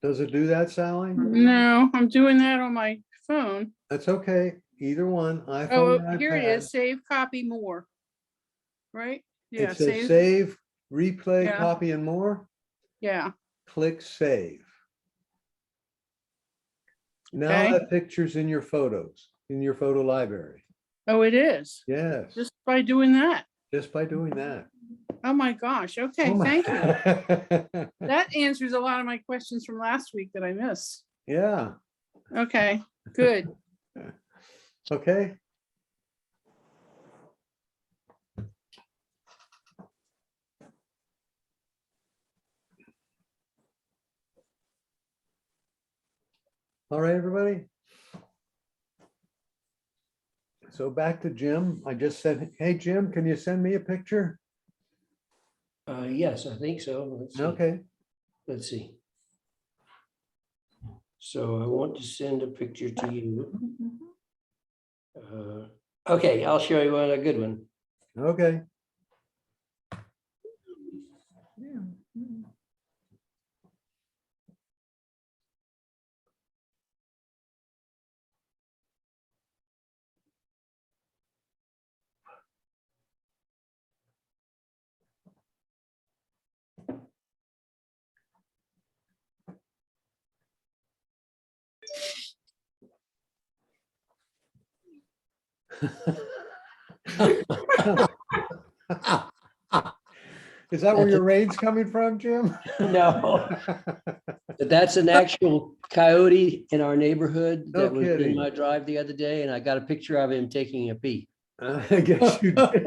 Does it do that, Sally? No, I'm doing that on my phone. That's okay. Either one, iPhone Oh, and here it iPad. is. Save, copy, more. Right? Yeah, It says save. save, replay, Yeah. copy, and more. Yeah. Click save. Now Okay. that picture's in your photos, in your photo library. Oh, it is. Yes, Just by doing that. just by doing that. Oh my gosh. Okay, Oh my- thank you. That answers a lot of my questions from last week that I missed. Yeah, Okay, good. okay. All right, everybody. So back to Jim. I just said, hey, Jim, can you send me a picture? Yes, I think so. Let's see. Okay, Let's see. So I want to send a picture to you. Okay, I'll show you a good one. okay. Is that where your rain's coming from, Jim? No. But that's an actual coyote in our neighborhood No that was in kidding. my drive the other day, and I got a picture of him taking a pee. I guess you did.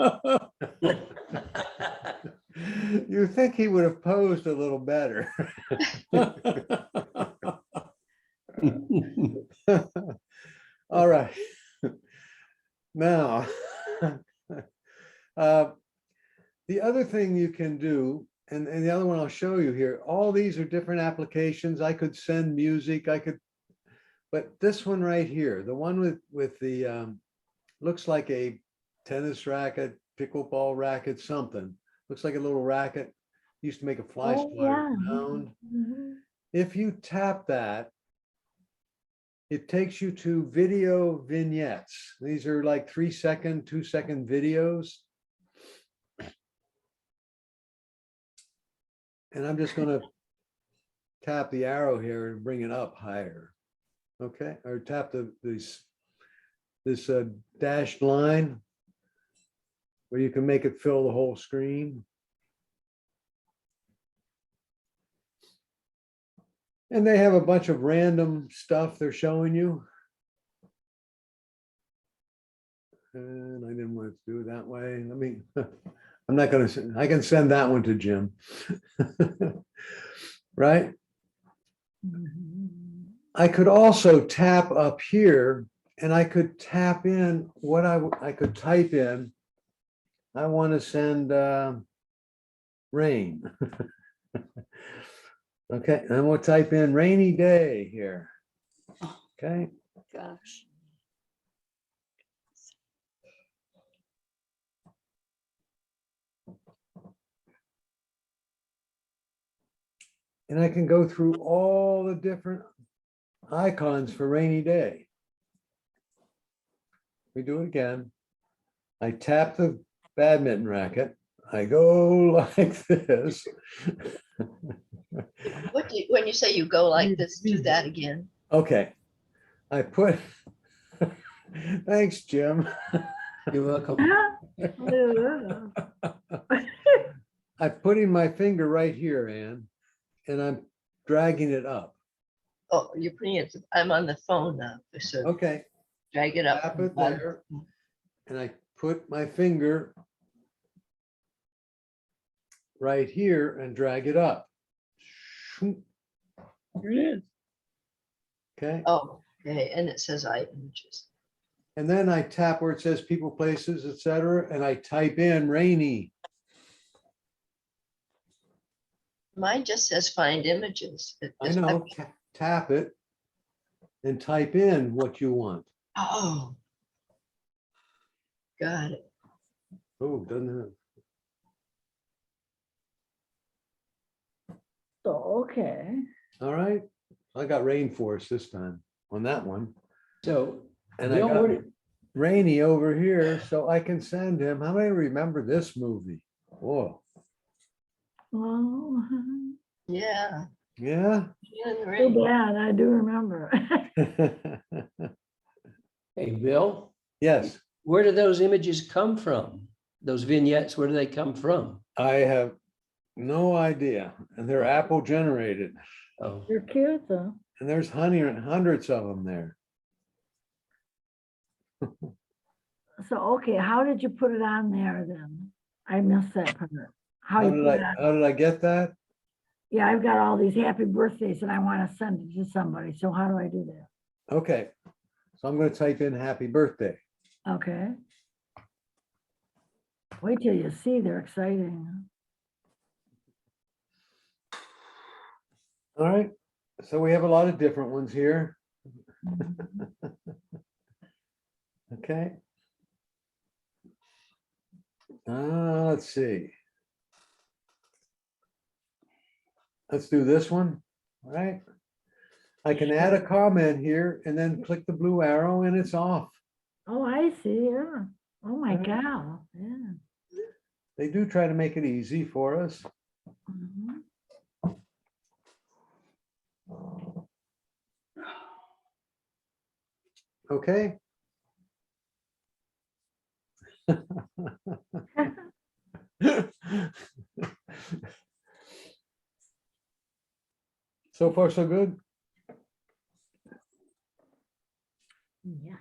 You think he would have posed a little better. All right. Now, the other thing you can do, and the other one I'll show you here, all these are different applications. I could send music, but this one right here, the one with the, looks like a tennis racket, pickleball racket, something. Looks like a little racket. Used to make a fly Oh, swatter yeah. sound. Mhm. If you tap that, it takes you to video vignettes. These are like 3-second, 2-second videos. And I'm just going to tap the arrow here and bring it up higher. Okay, or tap this dashed line where you can make it fill the whole screen. And they have a bunch of random stuff they're showing you. And I didn't want to do it that way. Let me, I'm not gonna, I can send that one to Jim. Right? I could also tap up here and I could tap in what I could type in. I want to send rain. Okay, and we'll type in rainy day here. Okay, Gosh. and I can go through all the different icons for rainy day. We do it again. I tap the badminton racket. I go like this. When you say you go like this, do that again. Okay, I put, thanks, Jim. You're welcome. I'm putting my finger right here, Ann, and I'm dragging it up. Oh, you're putting it, I'm on the phone now, so Okay, drag it up. tap it there, and I put my finger right here and drag it up. There it is. Okay, Oh, okay, and it says images. and then I tap where it says people, places, etc., and I type in rainy. Mine just says find images. I know, tap it and type in what you want. Oh. Got it. Oh, doesn't it? So, okay. All right, I got rainforest this time on that one. So, And I Bill, got where did- rainy over here, so I can send him. How many remember this movie? Whoa, Oh, Yeah. yeah. too bad, I do remember. hey, Bill, Yes, where do those images come from? Those vignettes, where do they come from? I have no idea, and they're Apple generated, Oh, You're cute, though. and there's hundreds of them there. So, okay, how did you put it on there then? I missed that part. How you put it on? How did I get that? Yeah, I've got all these happy birthdays and I want to send it to somebody. So how do I do that? Okay, so I'm going to type in happy birthday. Okay. Wait till you see, they're exciting. All right, so we have a lot of different ones here. Okay. Let's see. Let's do this one. All right. I can add a comment here and then click the blue arrow and it's off. Oh, I see, yeah. Oh my Right. God, yeah. They do try to make it easy for us. Mhm. Okay. So far, so good. Yes.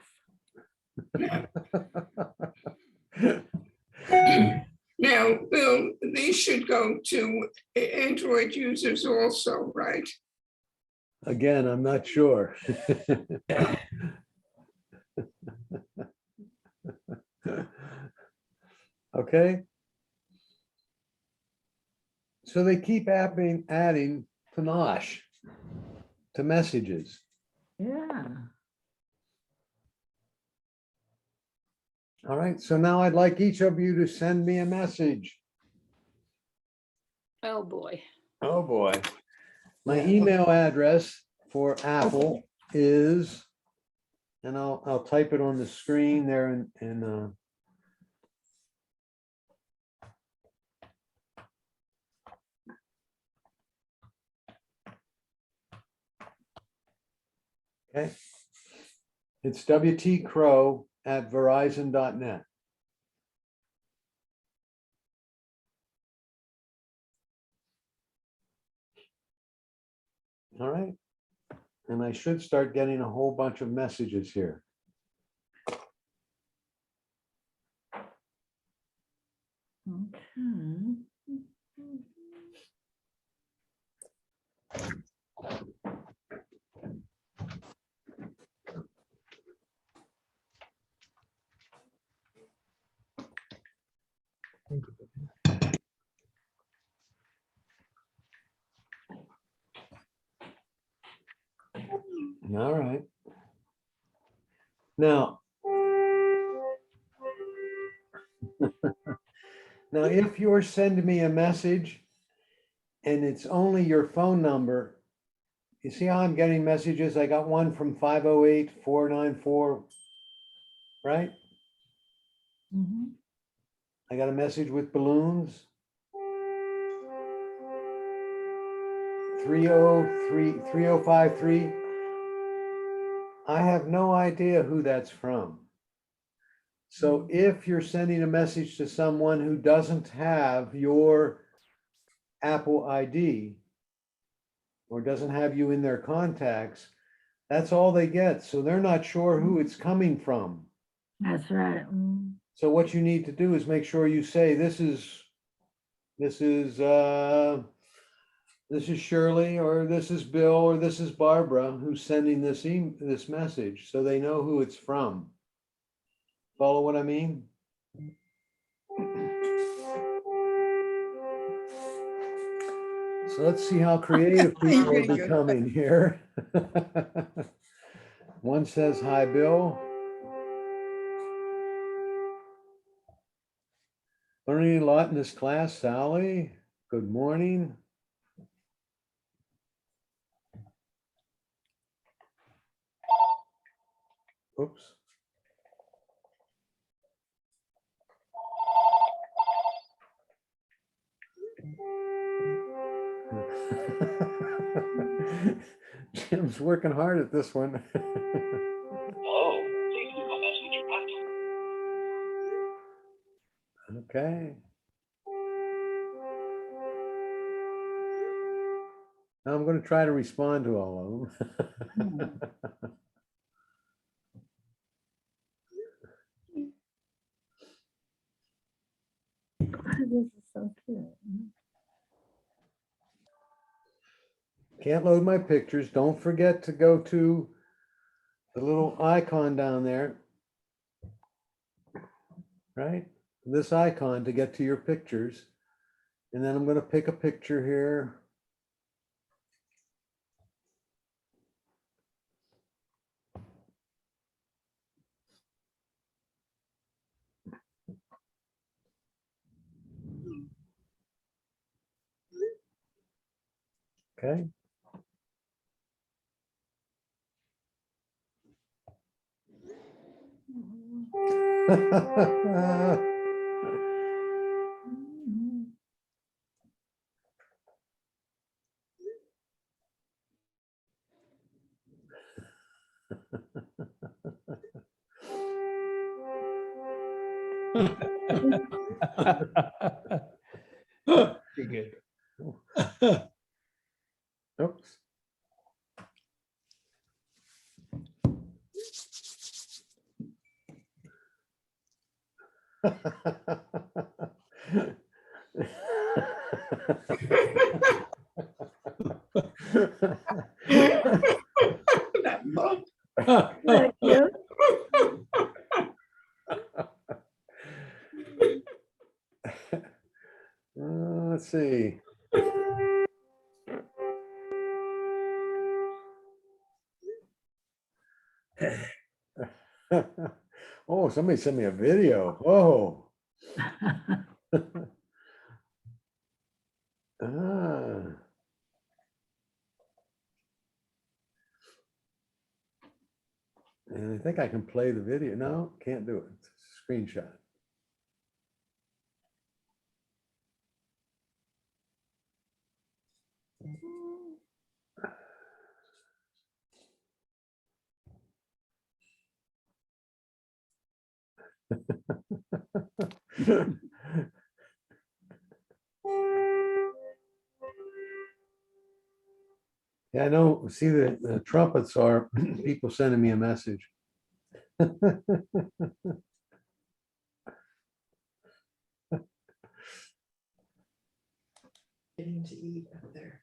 Now, Bill, these should go to Android users also, right? Again, I'm not sure. Okay. So they keep adding panache to messages. Yeah. All right, so now I'd like each of you to send me a message. Oh, boy. Oh, boy. My email address for Apple is, and I'll type it on the screen there in okay. It's wtcrow@verizon.net. All right. And I should start getting a whole bunch of messages here. Okay. Thank you. All right. Now, now, if you're sending me a message and it's only your phone number, you see how I'm getting messages? I got one from 508-494, right? Mhm. I got a message with balloons. 3053. I have no idea who that's from. So if you're sending a message to someone who doesn't have your Apple ID or doesn't have you in their contacts, that's all they get. So they're not sure who it's coming from. That's right. So what you need to do is make sure you say, this is Shirley, or this is Bill, or this is Barbara who's sending this message, so they know who it's from. Follow what I mean? So let's see how creative people are pretty good. becoming here. One says, hi, Bill. Learning a lot in this class, Sally. Good morning. Oops. Jim's working hard at this one. Okay. Now I'm going to try to respond to all of them. This is so cute. Can't load my pictures. Don't forget to go to the little icon down there. Right? This icon to get to your pictures. And then I'm going to pick a picture here. Okay. Pretty good. Oops. That bump. Thank you. Let's see. Oh, somebody sent me a video. Oh. Ah. And I think I can play the video. No, can't do it. It's a screenshot. Yeah, I know. See, the trumpets are people sending me a message. Getting to eat up there.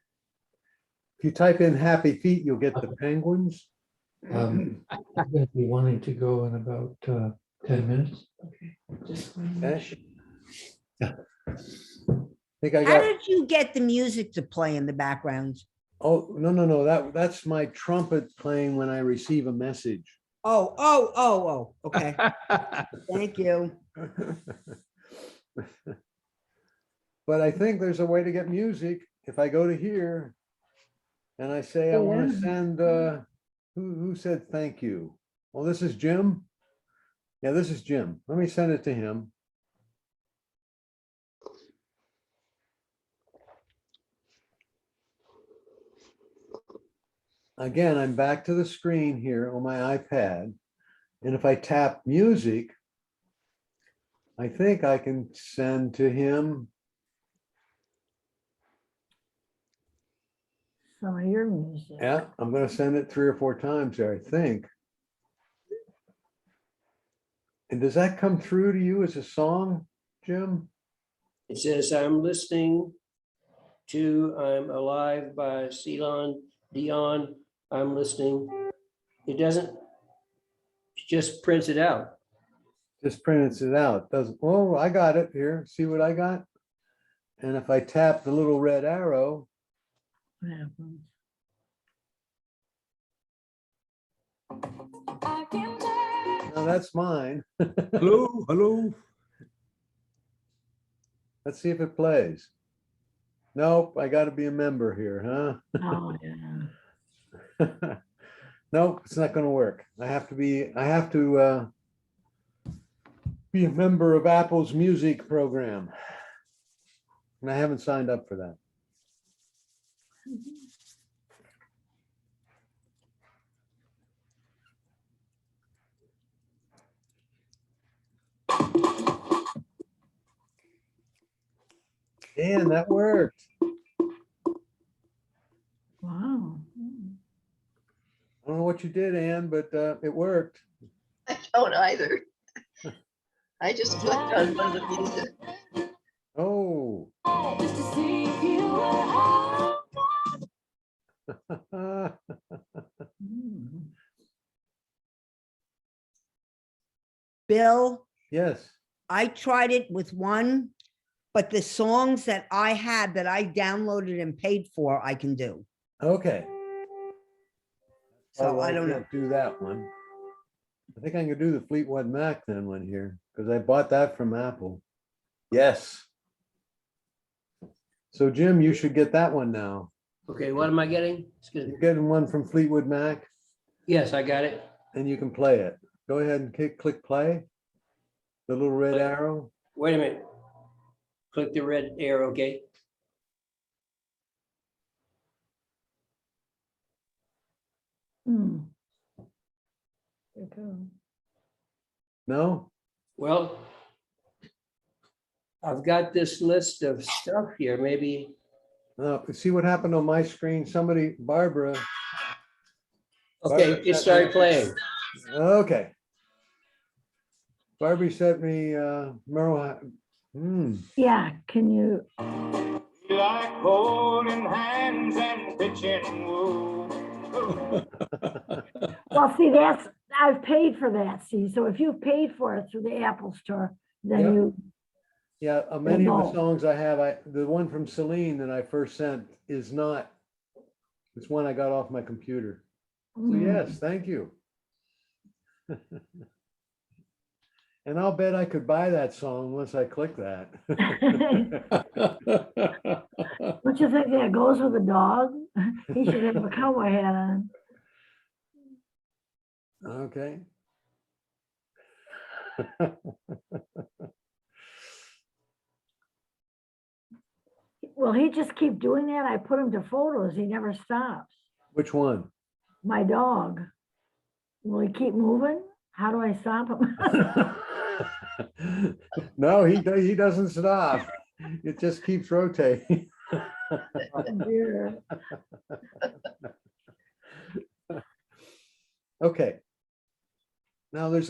If you type in happy feet, you'll get the penguins. I'm going to be wanting to go in about 10 minutes. Okay. I think I How got, did you get the music to play in the background? oh, no, that's my trumpet playing when I receive a message. Oh, okay. Thank you. But I think there's a way to get music. If I go to here and I say, I want to send, who said thank you? Well, this is Jim. Yeah, this is Jim. Let me send it to him. Again, I'm back to the screen here on my iPad. And if I tap music, I think I can send to him. Some of your music. Yeah, I'm going to send it 3 or 4 times there, I think. And does that come through to you as a song, Jim? It says, I'm listening to I'm Alive by Ceylon Dion. I'm listening. It doesn't, it just prints it out. Just prints it out. Doesn't, oh, I got it here. See what I got? And if I tap the little red arrow, What happens? now that's mine. Hello, hello. Let's see if it plays. Nope, I got to be a member here, Oh, yeah. huh? Nope, it's not going to work. I have to be a member of Apple's music program. And I haven't signed up for that. And that worked. Wow. I don't know what you did, Ann, but it worked. I don't either. I just clicked on one of the music. Oh. Bill, Yes. I tried it with one, but the songs that I had that I downloaded and paid for, I can do. Okay. So I don't know. can't do that one. I think I can do the Fleetwood Mac then one here because I bought that from Apple. Yes. So Jim, you should get that one now. Okay, what am I getting? Excuse me. You're getting one from Fleetwood Mac Yes, I got it. and you can play it. Go ahead and click play. The little red arrow. Wait a minute. Click the red arrow, okay? Hmm. Okay. No? Well, I've got this list of stuff here, maybe. See what happened on my screen? Somebody, Barbara. Okay, it started playing. Okay. Barbie sent me Merle. Yeah, can you? Like holding hands and pitching woo. Well, see, I've paid for that, see, so if you've paid for it through the Apple Store, then Yep. you, Yeah, many of the No. songs I have, the one from Celine that I first sent is not, it's one I got off my computer. So Mm. yes, thank you. And I'll bet I could buy that song once I click that. Don't you think that goes with a dog? He should have a cowboy hat on. Okay. Will he just keep doing that? I put him to photos. He never stops. Which one? My dog. Will he keep moving? How do I stop him? No, he doesn't stop. It just keeps rotating. Oh, dear. Okay. Now there's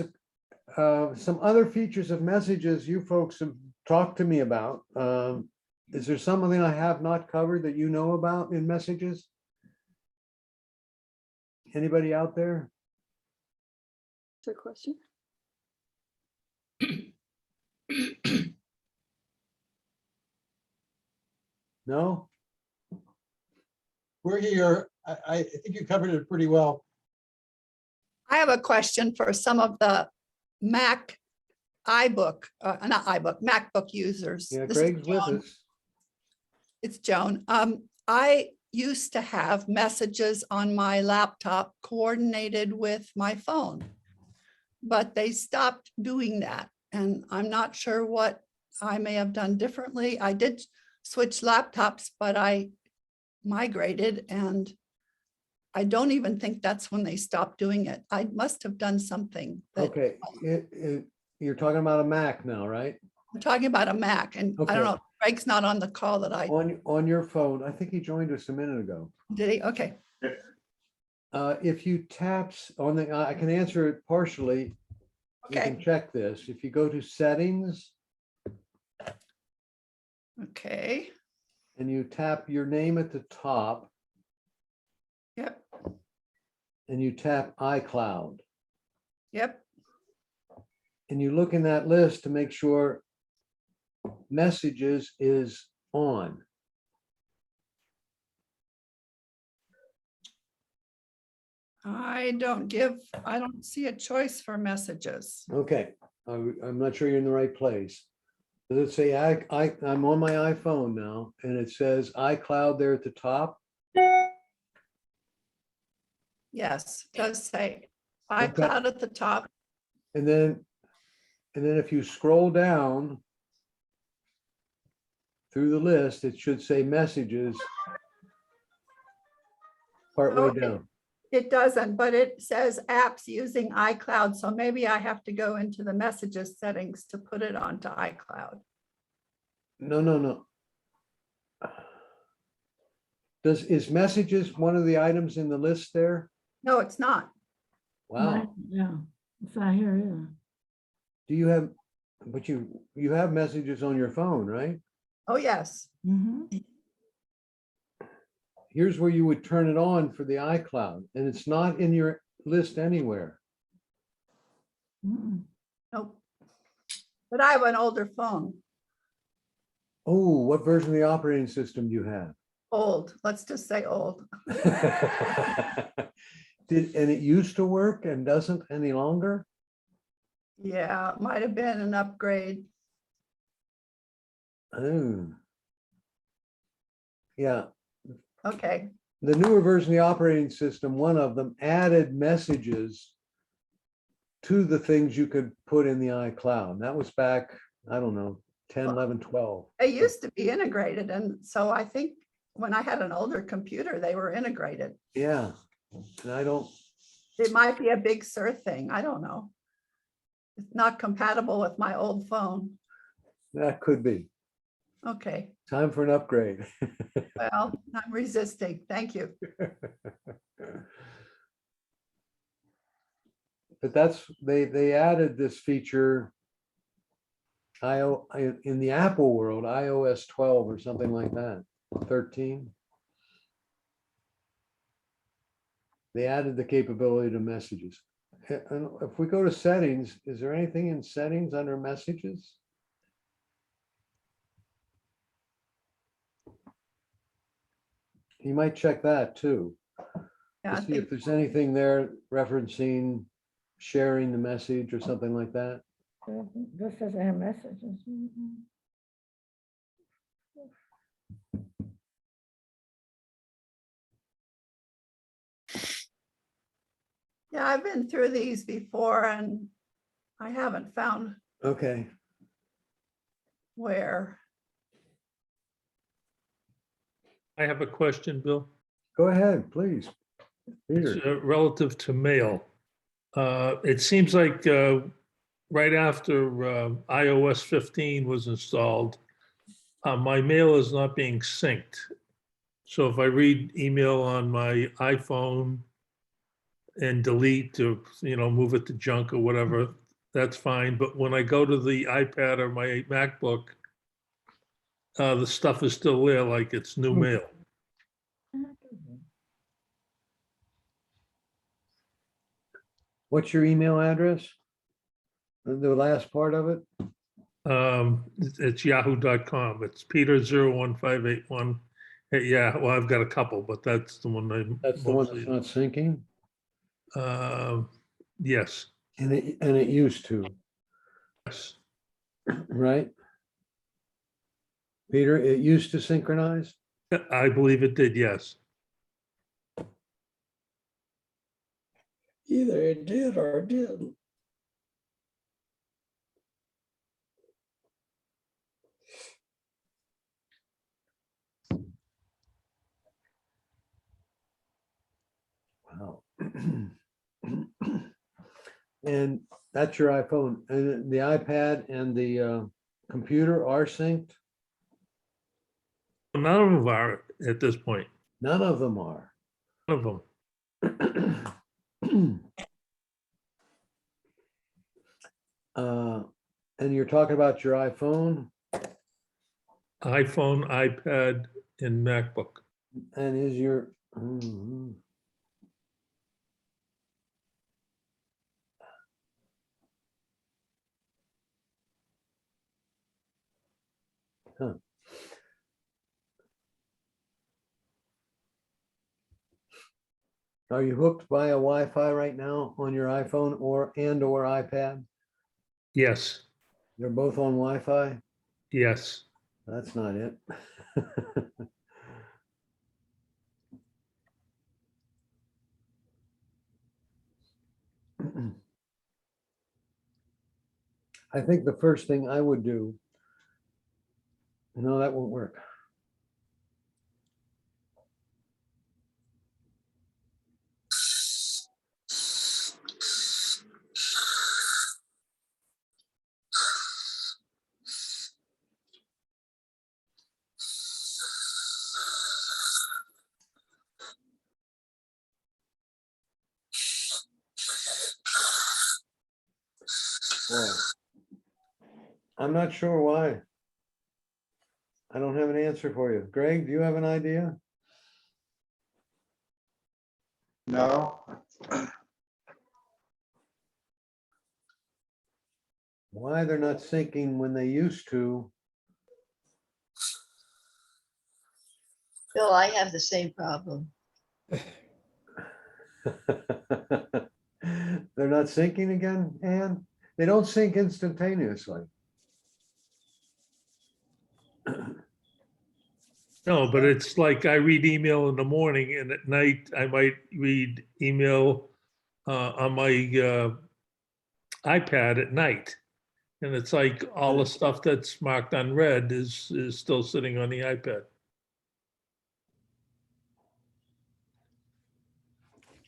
some other features of messages you folks have talked to me about. Is there something I have not covered that you know about in messages? Anybody out there? Is there a question? No? We're here. I think you covered it pretty well. I have a question for some of the Mac iBook, not iBook, MacBook users. Yeah, This is Greg's with Joan. us. It's Joan. I used to have messages on my laptop coordinated with my phone, but they stopped doing that. And I'm not sure what I may have done differently. I did switch laptops, but I migrated and I don't even think that's when they stopped doing it. I must have done something. That Okay, you're talking about a Mac now, right? I'm talking about a Mac, and I Okay. don't know, Greg's not on the call that I, On your phone, I think he joined us a minute ago. did he? Okay, If you taps on the, I can answer it partially. You can okay, check this. If you go to settings okay, and you tap your name at the top yep, and you tap iCloud yep. and you look in that list to make sure messages is on. I don't see a choice for messages. Okay, I'm not sure you're in the right place. Does it say I'm on my iPhone now and it says iCloud there at the top? Yes, it does say iCloud at the top. And then if you scroll down through the list, it should say messages partway Oh, down. It doesn't, but it says apps using iCloud, so maybe I have to go into the messages settings to put it onto iCloud. No. Is messages one of the items in the list there? No, it's not. Wow. Yeah, it's not here either. Do you have, but you have messages on your phone, right? Oh, yes. Mhm. Here's where you would turn it on for the iCloud, and it's not in your list anywhere. Mm-mm. Nope. But I have an older phone, Oh, what version of the operating system do you have? old, let's just say old. And it used to work and doesn't any longer? Yeah, it might have been an upgrade. Oh. Yeah, Okay, the newer version of the operating system, one of them added messages to the things you could put in the iCloud. That was back, I don't know, 10, 11, 12. they used to be integrated, and so I think when I had an older computer, they were integrated. Yeah, and I don't, It might be a Big Sur thing, I don't know. It's not compatible with my old phone. that could be. Okay, Time for an upgrade. well, I'm resisting, thank you. But that's, they added this feature in the Apple world, iOS 12 or something like that, 13. They added the capability to messages. And if we go to settings, is there anything in settings under messages? You might check that too. Yeah, I To see think if there's anything there referencing sharing the message or something like that. This doesn't have messages. Mhm. yeah, I've been through these before and I haven't found Okay, where. I have a question, Bill. go ahead, please. It's Peter. relative to mail. It seems like right after iOS 15 was installed, my mail is not being synced. So if I read email on my iPhone and delete to, move it to junk or whatever, that's fine. But when I go to the iPad or my MacBook, the stuff is still there, like it's new mail. What's your email address? The last part of it? It's yahoo.com. It's Peter01581. Yeah, well, I've got a couple, but that's the one I That's the one mostly. that's not syncing? Yes, And it used to, yes, right? Peter, it used to synchronize? I believe it did, yes. Either it did or it didn't. Wow. And that's your iPhone, and the iPad and the computer are synced? None of them are at this point. None of them are. None of them. And you're talking about your iPhone, iPhone, iPad, and MacBook. and is your, mhm. Huh. Are you hooked via Wi-Fi right now on your iPhone or iPad? Yes, They're both on Wi-Fi? yes. That's not it. I think the first thing I would do, no, that won't work. Well, I'm not sure why. I don't have an answer for you. Greg, do you have an idea? No, Why they're not syncing when they used to? Bill, I have the same problem. They're not syncing again, Ann? They don't sync instantaneously. No, but it's like I read email in the morning and at night I might read email on my iPad at night. And it's like all the stuff that's marked unread is still sitting on the iPad.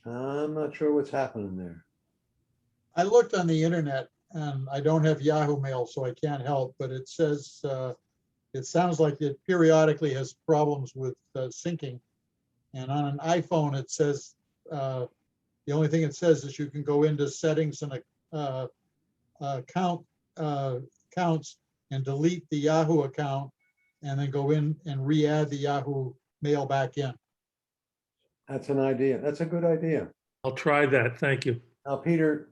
I'm not sure what's happening there. I looked on the internet and I don't have Yahoo Mail, so I can't help, but it says, it sounds like it periodically has problems with syncing. And on an iPhone, it says, the only thing it says is you can go into settings and accounts and delete the Yahoo account and then go in and re-add the Yahoo Mail back in. That's an idea. That's a good idea. I'll try that. Thank you. Now, Peter,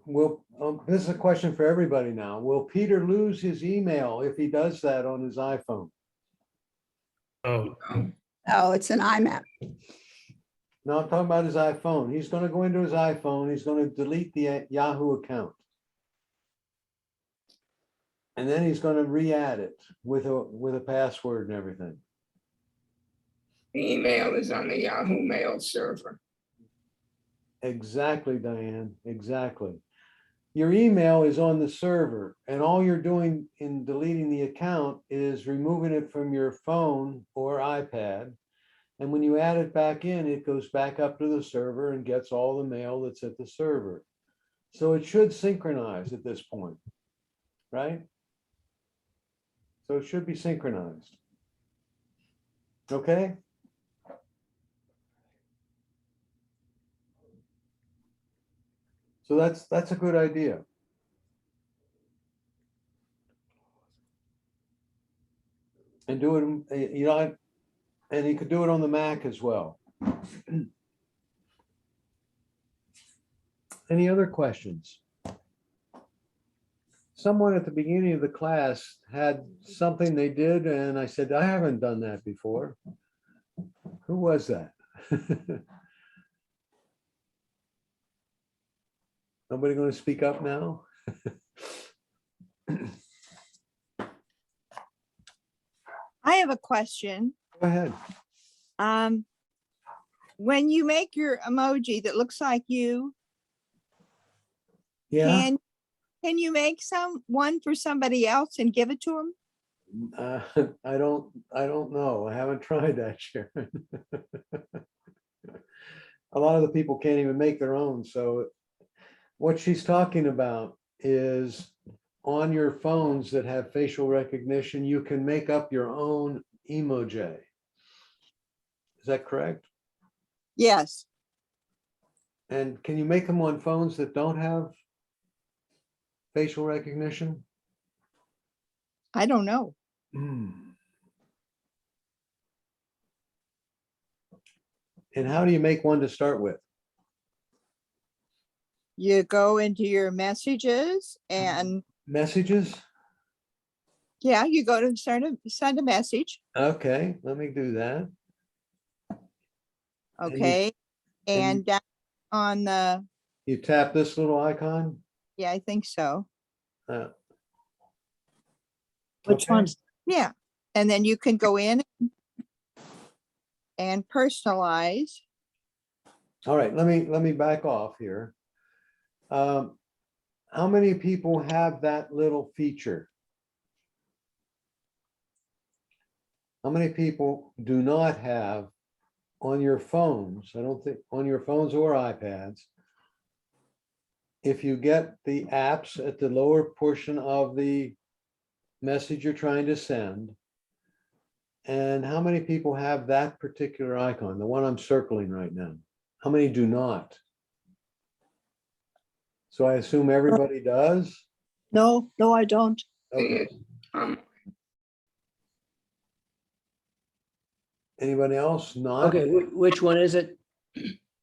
this is a question for everybody now. Will Peter lose his email if he does that on his iPhone? Oh, Oh, it's an iMac. No, I'm talking about his iPhone. He's going to go into his iPhone. He's going to delete the Yahoo account. And then he's going to re-add it with a password and everything. The email is on the Yahoo Mail server. Exactly, Diane, exactly. Your email is on the server and all you're doing in deleting the account is removing it from your phone or iPad. And when you add it back in, it goes back up to the server and gets all the mail that's at the server. So it should synchronize at this point, right? So it should be synchronized. Okay? So that's a good idea. And do it, you know, and you could do it on the Mac as well. Any other questions? Someone at the beginning of the class had something they did, and I said, I haven't done that before. Who was that? Nobody going to speak up now? I have a question. Go ahead. When you make your emoji that looks like you, Yeah, can you make one for somebody else and give it to them? I don't know. I haven't tried that, Sharon. A lot of the people can't even make their own. So what she's talking about is on your phones that have facial recognition, you can make up your own emoji. Is that correct? Yes. And can you make them on phones that don't have facial recognition? I don't know. And how do you make one to start with? You go into your messages and Messages? yeah, you go to send a message. Okay, let me do that. Okay. And down on the, You tap this little icon? yeah, I think so. Which Okay. ones? Yeah. And then you can go in and personalize. All right, let me back off here. How many people have that little feature? How many people do not have on your phones? I don't think on your phones or iPads. If you get the apps at the lower portion of the message you're trying to send, and how many people have that particular icon, the one I'm circling right now? How many do not? So I assume everybody does? No, I don't. Okay. Anybody else? Not? Okay, which one is it?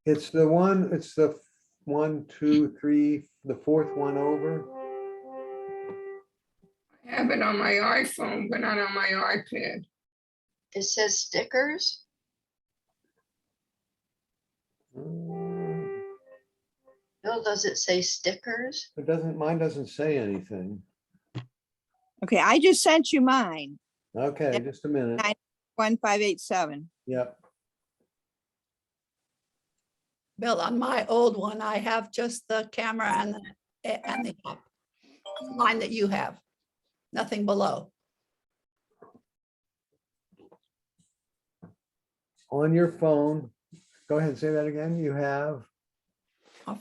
It's the 1, 2, 3, the fourth one over. I have it on my iPhone, but not on my iPad. It says stickers. Bill, does it say stickers? It doesn't, mine doesn't say anything. Okay, I just sent you mine. Okay, just a minute. 1587. Yep. Bill, on my old one, I have just the camera and the app. Line that you have, nothing below. On your phone, go ahead and say that again. You have,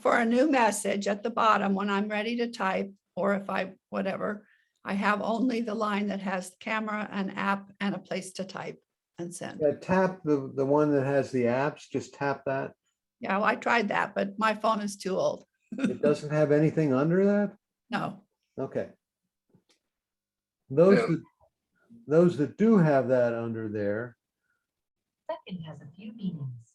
For a new message at the bottom, when I'm ready to type, or if I, whatever, I have only the line that has the camera, an app, and a place to type and send. tap the one that has the apps, just tap that. Yeah, well, I tried that, but my phone is too old. It doesn't have anything under that? No. Okay. Those that do have that under there, Second has a few meanings.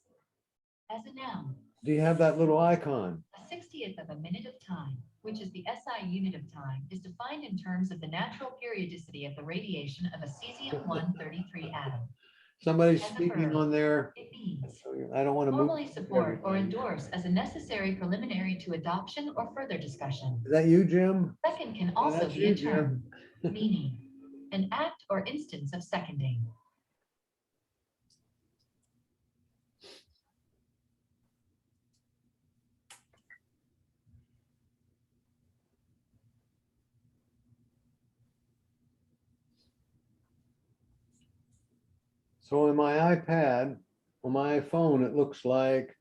As a noun, do you have that little icon? a 60th of a minute of time, which is the SI unit of time, is defined in terms of the natural periodicity of the radiation of a cesium-133 atom. Somebody's As a speaking verb, on there. it means I don't want to formally move. support or endorse as a necessary preliminary to adoption or further discussion. Is that you, Jim? Second can also that's be a you, term, Jim. meaning an act or instance of seconding. So on my iPad, on my iPhone, it looks like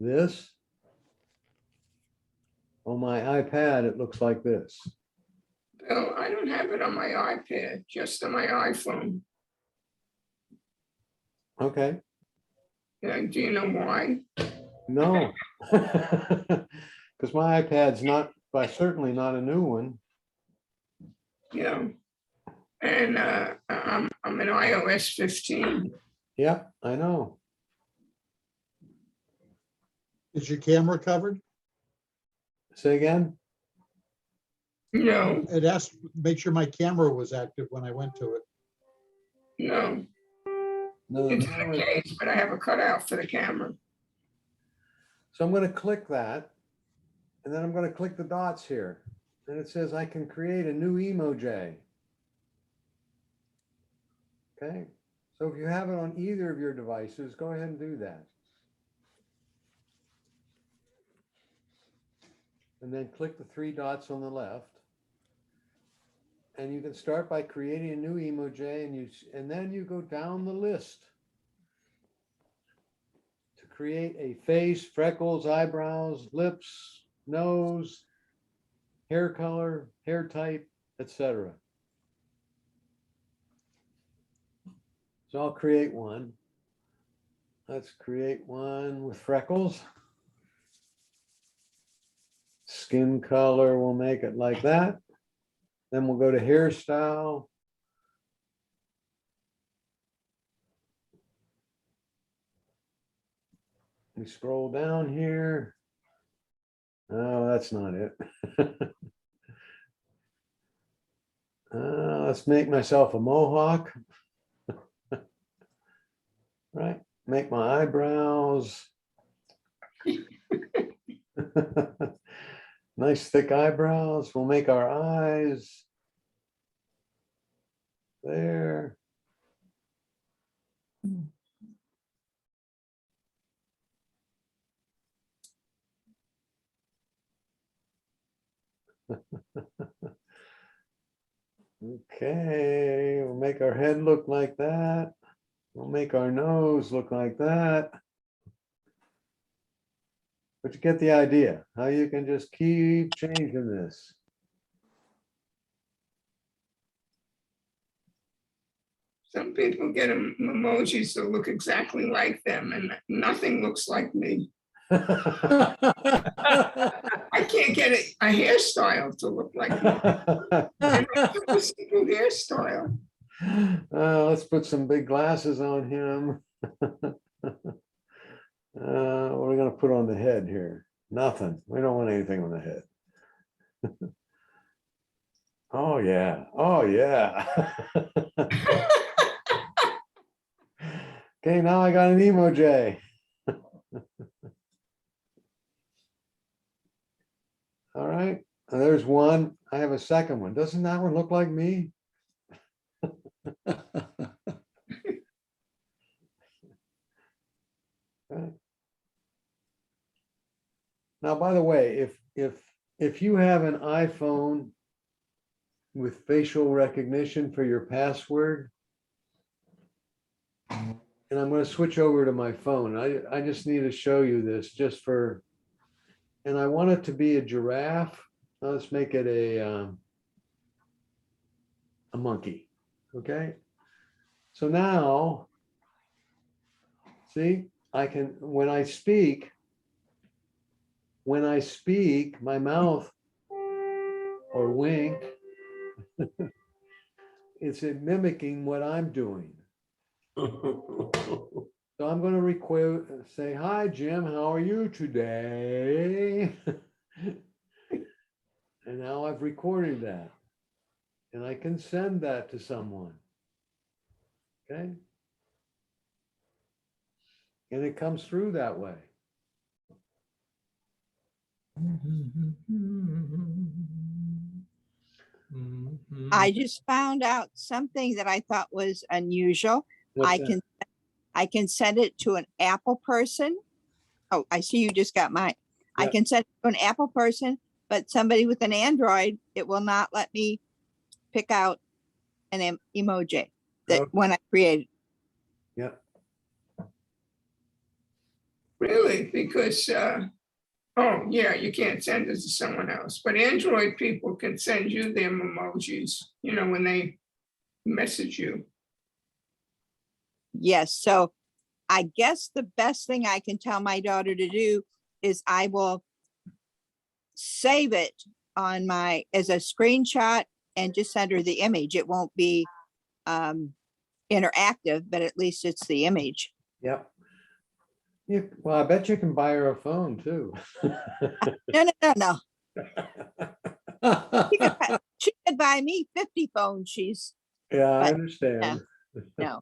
this. On my iPad, it looks like this. Bill, I don't have it on my iPad, just on my iPhone. Okay. Do you know why? No. Because my iPad's not, certainly not a new one. Yeah. And I'm an iOS 15. Yep, I know. Is your camera covered? Say again? No, It asked, make sure my camera was active when I went to it. no, No, the it's the camera- case, but I have a cutout for the camera. So I'm going to click that, and then I'm going to click the dots here. And it says I can create a new emoji. Okay, so if you have it on either of your devices, go ahead and do that. And then click the three dots on the left. And you can start by creating a new emoji, and then you go down the list to create a face, freckles, eyebrows, lips, nose, hair color, hair type, etc. So I'll create one. Let's create one with freckles. Skin color, we'll make it like that. Then we'll go to hairstyle. We scroll down here. Oh, that's not it. Let's make myself a mohawk. Right, make my eyebrows. Nice thick eyebrows. We'll make our eyes. There. Okay, we'll make our head look like that. We'll make our nose look like that. But you get the idea, how you can just keep changing this. Some people get emojis that look exactly like them, and nothing looks like me. I can't get a hairstyle to look like me. And I have a simple hairstyle. Let's put some big glasses on him. What are we going to put on the head here? Nothing. We don't want anything on the head. Oh, yeah. Oh, yeah. Okay, now I got an emoji. All right. And there's one. I have a second one. Doesn't that one look like me? Okay. Now, by the way, if you have an iPhone with facial recognition for your password, and I'm going to switch over to my phone. I just need to show you this just for, and I want it to be a giraffe. Now let's make it a monkey. Okay. So now, see, I can, when I speak, my mouth or wink, it's mimicking what I'm doing. So I'm going to say, hi, Jim, how are you today? And now I've recorded that. And I can send that to someone. Okay? And it comes through that way. I just found out something that I thought was unusual. What's that? I can send it to an Apple person. Oh, I see you just got mine. I Yeah. can send it to an Apple person, but somebody with an Android, it will not let me pick out an emoji that Okay. when I created. Yeah. Really? Because, oh, yeah, you can't send it to someone else, but Android people can send you their emojis, you know, when they message you. Yes, so I guess the best thing I can tell my daughter to do is I will save it on as a screenshot and just send her the image. It won't be interactive, but at least it's the image. Yep. Well, I bet you can buy her a phone too. No. She could buy me 50 phones. Yeah, I But, understand. no.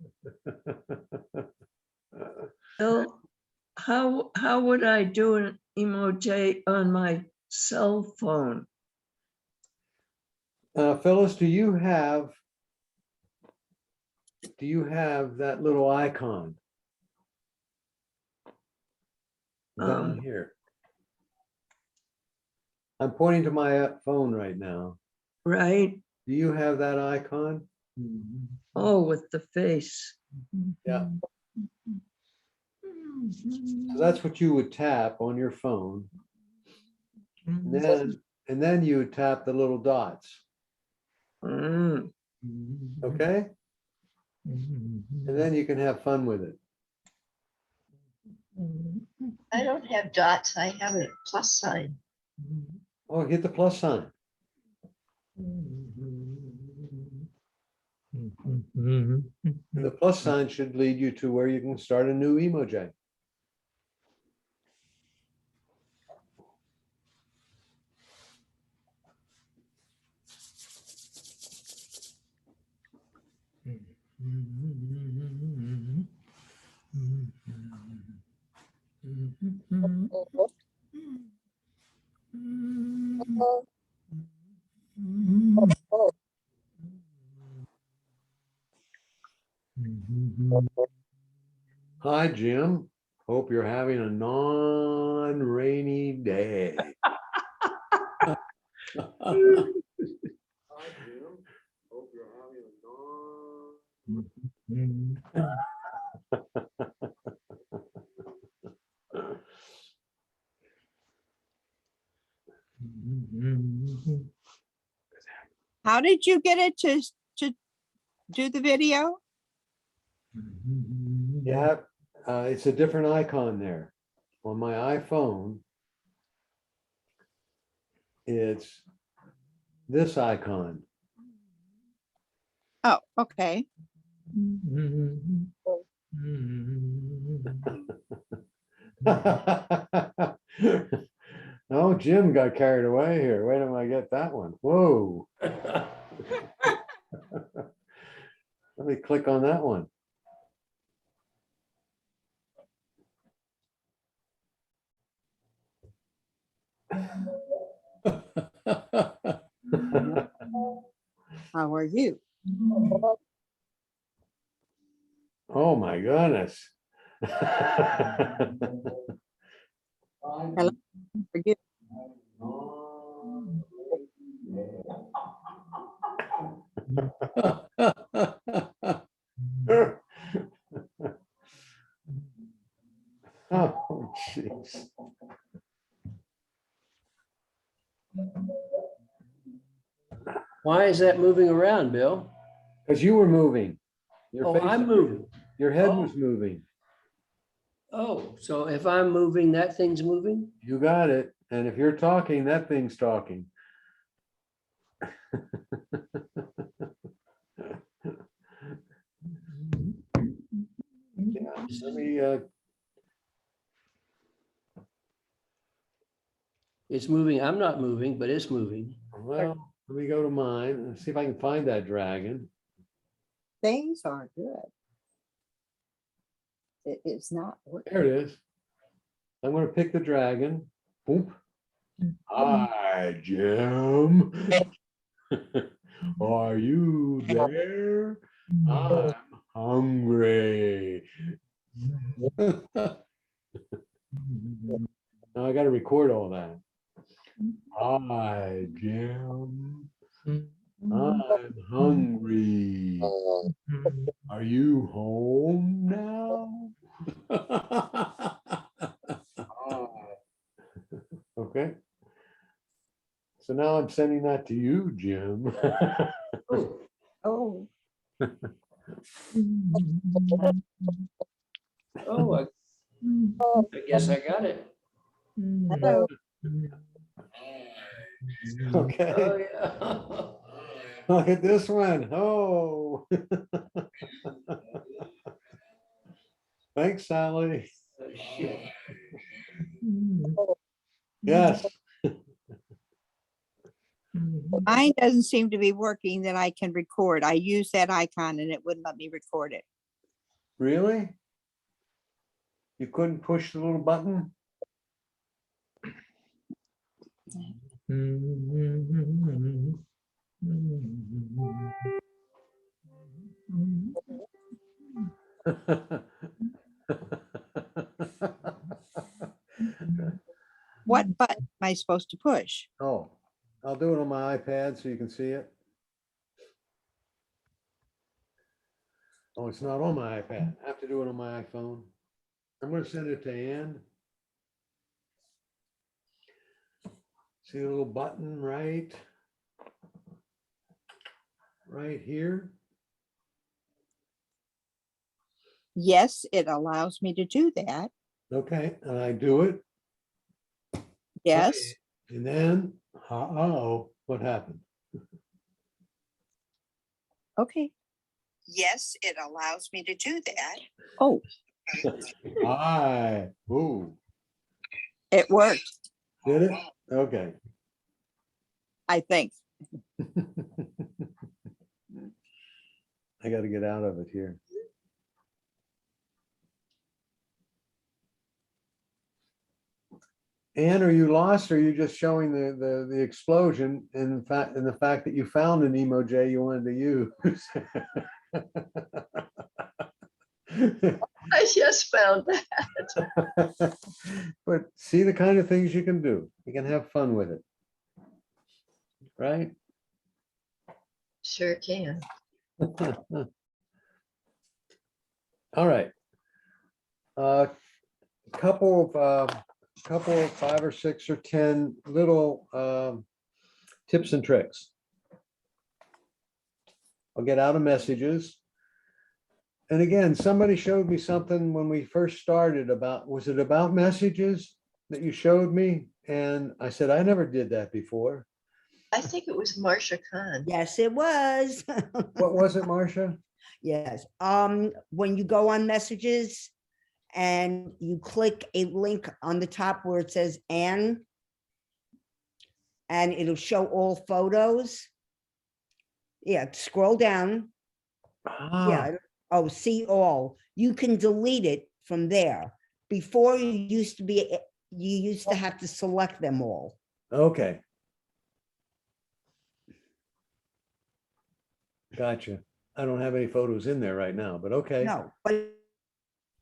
Bill, how would I do an emoji on my cell phone? Phyllis, do you have that little icon down here? I'm pointing to my phone right now. Right. Do you have that icon? Oh, with the face. Yeah. So that's what you would tap on your phone. And then you would tap the little dots. Okay? And then you can have fun with it. I don't have dots. I have a plus sign. Oh, hit the plus sign. And the plus sign should lead you to where you can start a new emoji. Hi, Jim. Hope you're having a non-rainy day. Hi, Jim. Hope you're having a How did you get it to do the video? Yeah, it's a different icon there. On my iPhone, it's this icon. Oh, okay. Oh, Jim got carried away here. Wait till I get that one. Whoa. Let me click on that one. How are you? Oh my goodness. Hello. Forgive. Oh, jeez. Why is that moving around, Bill? Because you were moving. Your Oh, face- I'm moving. Your head Oh. was moving. Oh, so if I'm moving, that thing's moving? You got it. And if you're talking, that thing's talking. Yeah, let me, It's moving. I'm not moving, but it's moving. well, let me go to mine and see if I can find that dragon. Things are good. It is not working. There it is. I'm going to pick the dragon. Boop. Hi, Jim. Are you there? I'm hungry. Now I got to record all that. Hi, Jim. I'm hungry. Are you home now? Okay. So now I'm sending that to you, Jim. Oh. Oh, I guess I got it. Hello. Okay. Oh, yeah. Look at this one. Oh. Thanks, Sally. Yes. Mine doesn't seem to be working that I can record. I use that icon and it wouldn't let me record it. Really? You couldn't push the little button? What button am I supposed to push? Oh, I'll do it on my iPad so you can see it. Oh, it's not on my iPad. I have to do it on my iPhone. I'm going to send it to Ann. See the little button right here? Yes, it allows me to do that. Okay, and I do it. Yes. Okay, and then, uh-oh, what happened? Okay. Yes, it allows me to do that. Oh, Hi, ooh, it worked, did it? Okay. I think. I got to get out of it here. Ann, are you lost, or are you just showing the explosion and the fact that you found an emoji you wanted to use? I just found that. But see the kind of things you can do. You can have fun with it. Right? Sure can. All right. Couple of 5 or 6 or 10 little tips and tricks. I'll get out of messages. And again, somebody showed me something when we first started about, was it about messages that you showed me? And I said, I never did that before. I think it was Marcia Khan. Yes, it was. What was it, Marcia? Yes, when you go on messages and you click a link on the top where it says and it'll show all photos. Yeah, scroll down. Yeah, oh, see all. You can delete it from there. Before you used to have to select them all. Okay. Gotcha. I don't have any photos in there right now, but okay. No, but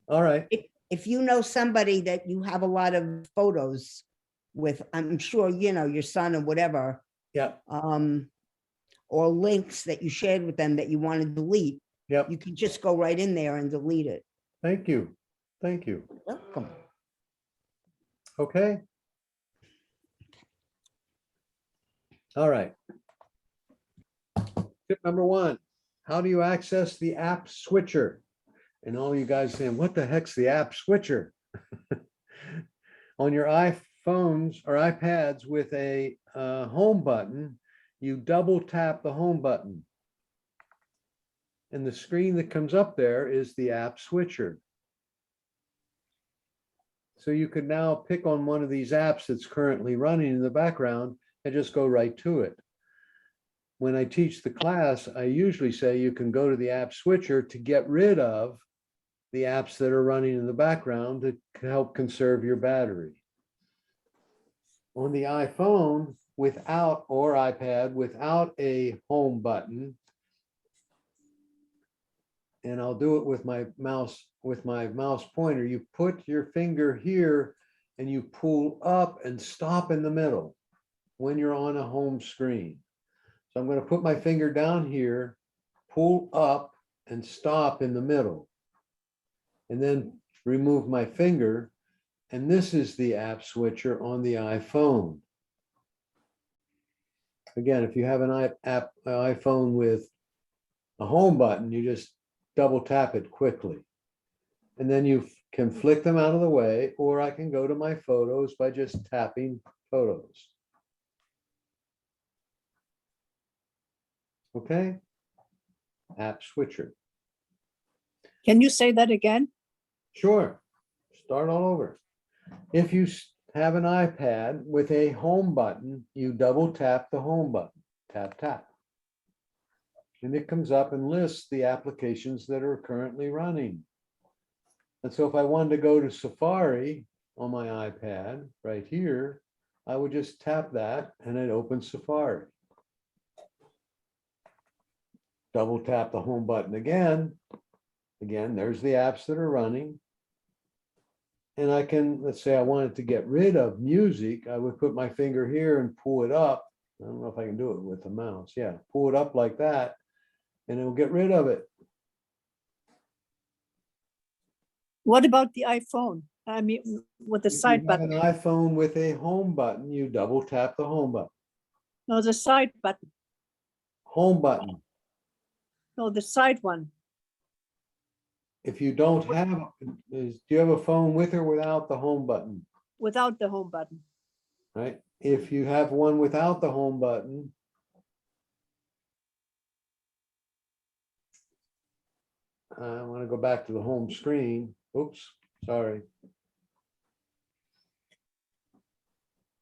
All right. if you know somebody that you have a lot of photos with, I'm sure, your son or whatever, Yeah. or links that you shared with them that you want to delete, Yep. you can just go right in there and delete it. Thank you. Thank you. Welcome. Okay. All right. Tip number 1, how do you access the app switcher? And all you guys saying, what the heck's the app switcher? On your iPhones or iPads with a home button, you double tap the home button. And the screen that comes up there is the app switcher. So you could now pick on one of these apps that's currently running in the background and just go right to it. When I teach the class, I usually say you can go to the app switcher to get rid of the apps that are running in the background to help conserve your battery. On the iPhone without, or iPad without a home button, and I'll do it with my mouse pointer, you put your finger here and you pull up and stop in the middle when you're on a home screen. So I'm going to put my finger down here, pull up and stop in the middle, and then remove my finger. And this is the app switcher on the iPhone. Again, if you have an iPhone with a home button, you just double tap it quickly. And then you can flick them out of the way, or I can go to my photos by just tapping photos. Okay? App switcher. Can you say that again? Sure. Start all over. If you have an iPad with a home button, you double tap the home button. Tap, tap. And it comes up and lists the applications that are currently running. And so if I wanted to go to Safari on my iPad right here, I would just tap that and it opens Safari. Double tap the home button again. Again, there's the apps that are running. And I can, let's say I wanted to get rid of music, I would put my finger here and pull it up. I don't know if I can do it with the mouse. Yeah, pull it up like that, and it'll get rid of it. What about the iPhone? I mean, with the If you side have button? an iPhone with a home button, you double tap the home button. No, the side button. Home button. No, the side one. If you don't have, do you have a phone with or without the home button? Without the home button. Right? If you have one without the home button, I want to go back to the home screen. Oops, sorry.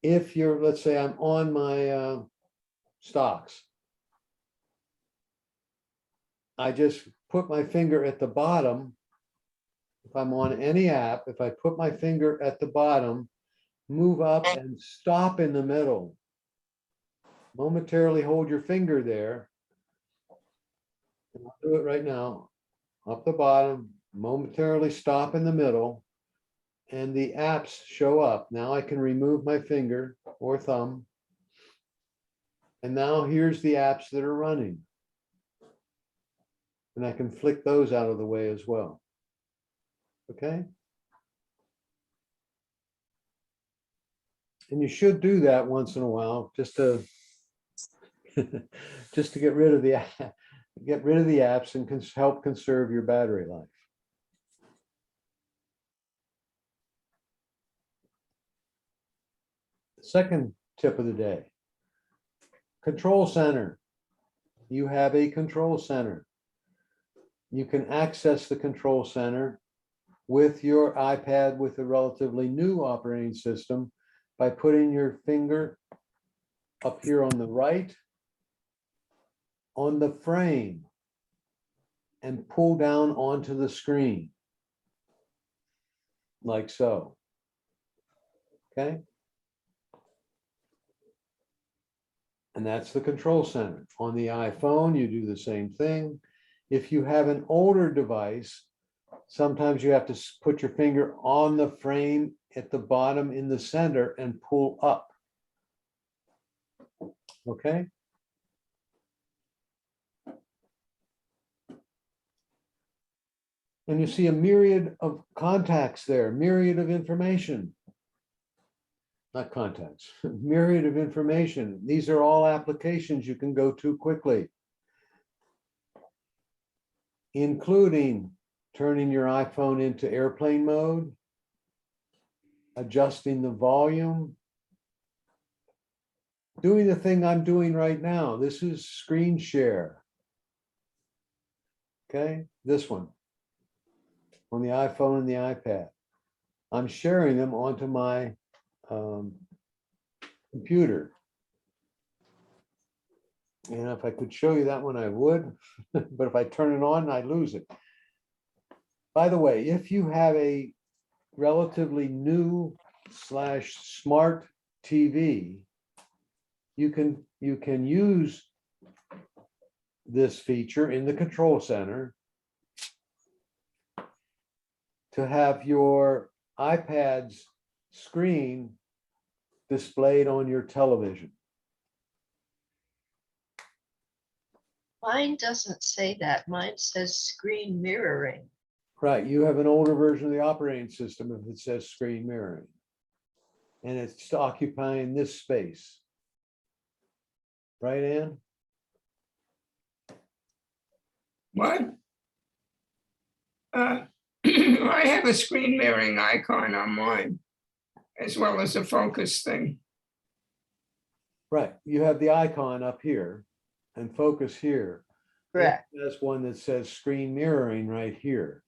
If you're, let's say I'm on my stocks. I just put my finger at the bottom. If I'm on any app, if I put my finger at the bottom, move up and stop in the middle. Momentarily hold your finger there. And I'll do it right now. Up the bottom, momentarily stop in the middle, and the apps show up. Now I can remove my finger or thumb. And now here's the apps that are running. And I can flick those out of the way as well. Okay? And you should do that once in a while, just to just to get rid of the apps and help conserve your battery life. Second tip of the day. Control center. You have a control center. You can access the control center with your iPad with a relatively new operating system by putting your finger up here on the right on the frame and pull down onto the screen like so. Okay. And that's the control center. On the iPhone, you do the same thing. If you have an older device, sometimes you have to put your finger on the frame at the bottom in the center and pull up. Okay. And you see a myriad of contacts there, myriad of information. Not contacts, myriad of information. These are all applications you can go to quickly, including turning your iPhone into airplane mode, adjusting the volume, doing the thing I'm doing right now. This is screen share. Okay, this one on the iPhone and the iPad. I'm sharing them onto my computer. And if I could show you that one, I would, but if I turn it on, I lose it. By the way, if you have a relatively new / smart TV, you can use this feature in the control center to have your iPad's screen displayed on your television. Mine doesn't say that. Mine says screen mirroring. Right, you have an older version of the operating system if it says screen mirroring. And it's occupying this space. Right, Ann? What? I have a screen mirroring icon on mine, as well as a focus thing. Right, you have the icon up here. and focus here. Correct. There's one that says screen mirroring right here.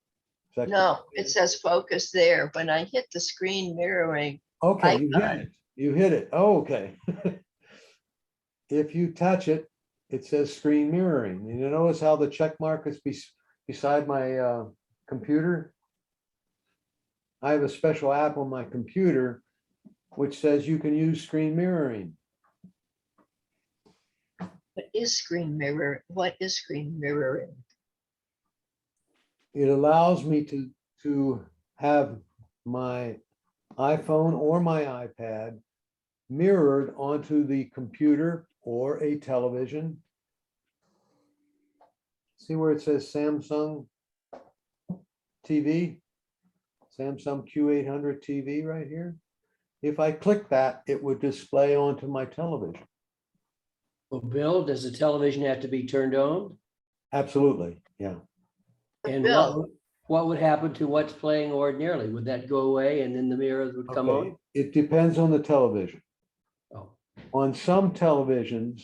Is that No, correct? it says focus there. When I hit the screen mirroring, Okay, you hit icon. it. You hit it. Oh, okay. If you touch it, it says screen mirroring. And you notice how the check mark is beside my computer? I have a special app on my computer which says you can use screen mirroring. What is screen mirror? What is screen mirroring? It allows me to have my iPhone or my iPad mirrored onto the computer or a television. See where it says Samsung TV? Samsung Q800 TV right here. If I click that, it would display onto my television. Well, Bill, does the television have to be turned on? Absolutely, yeah. And Bill. what would happen to what's playing ordinarily? Would that go away and then the mirrors would come Okay, on? it depends on the television. Oh, On some televisions,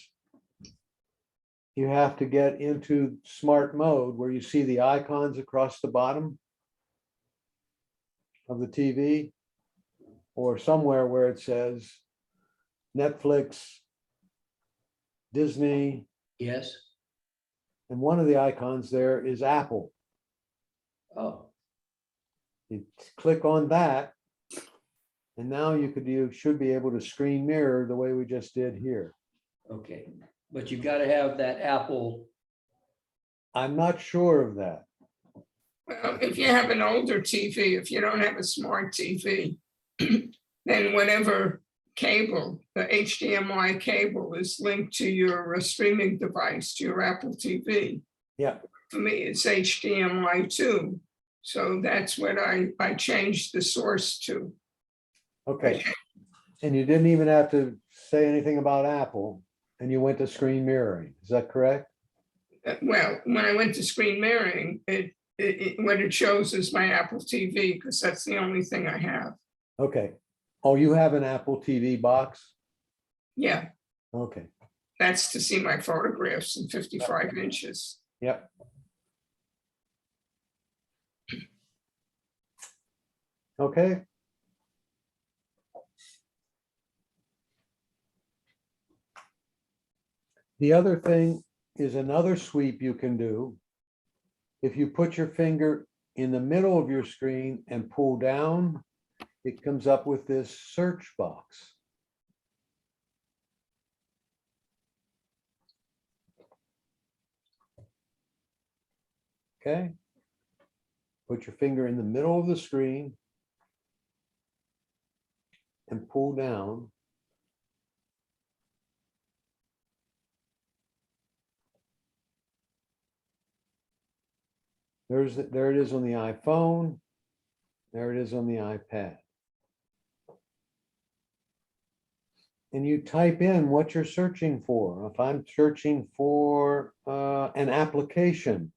you have to get into smart mode where you see the icons across the bottom of the TV, or somewhere where it says Netflix, Disney, yes. and one of the icons there is Apple. Oh, You click on that, and now you should be able to screen mirror the way we just did here. okay. But you've got to have that Apple. I'm not sure of that. Well, if you have an older TV, if you don't have a smart TV, then whatever cable, the HDMI cable is linked to your streaming device, to your Apple TV. Yeah, For me, it's HDMI too. So that's what I changed the source to. okay. And you didn't even have to say anything about Apple, and you went to screen mirroring. Is that correct? Well, when I went to screen mirroring, what it shows is my Apple TV, because that's the only thing I have. Okay. Oh, you have an Apple TV box? Yeah, Okay. that's to see my photographs in 55 inches. Yep. Okay. The other thing is another sweep you can do. If you put your finger in the middle of your screen and pull down, it comes up with this search box. Okay. Put your finger in the middle of the screen and pull down. There it is on the iPhone. There it is on the iPad. And you type in what you're searching for. If I'm searching for an application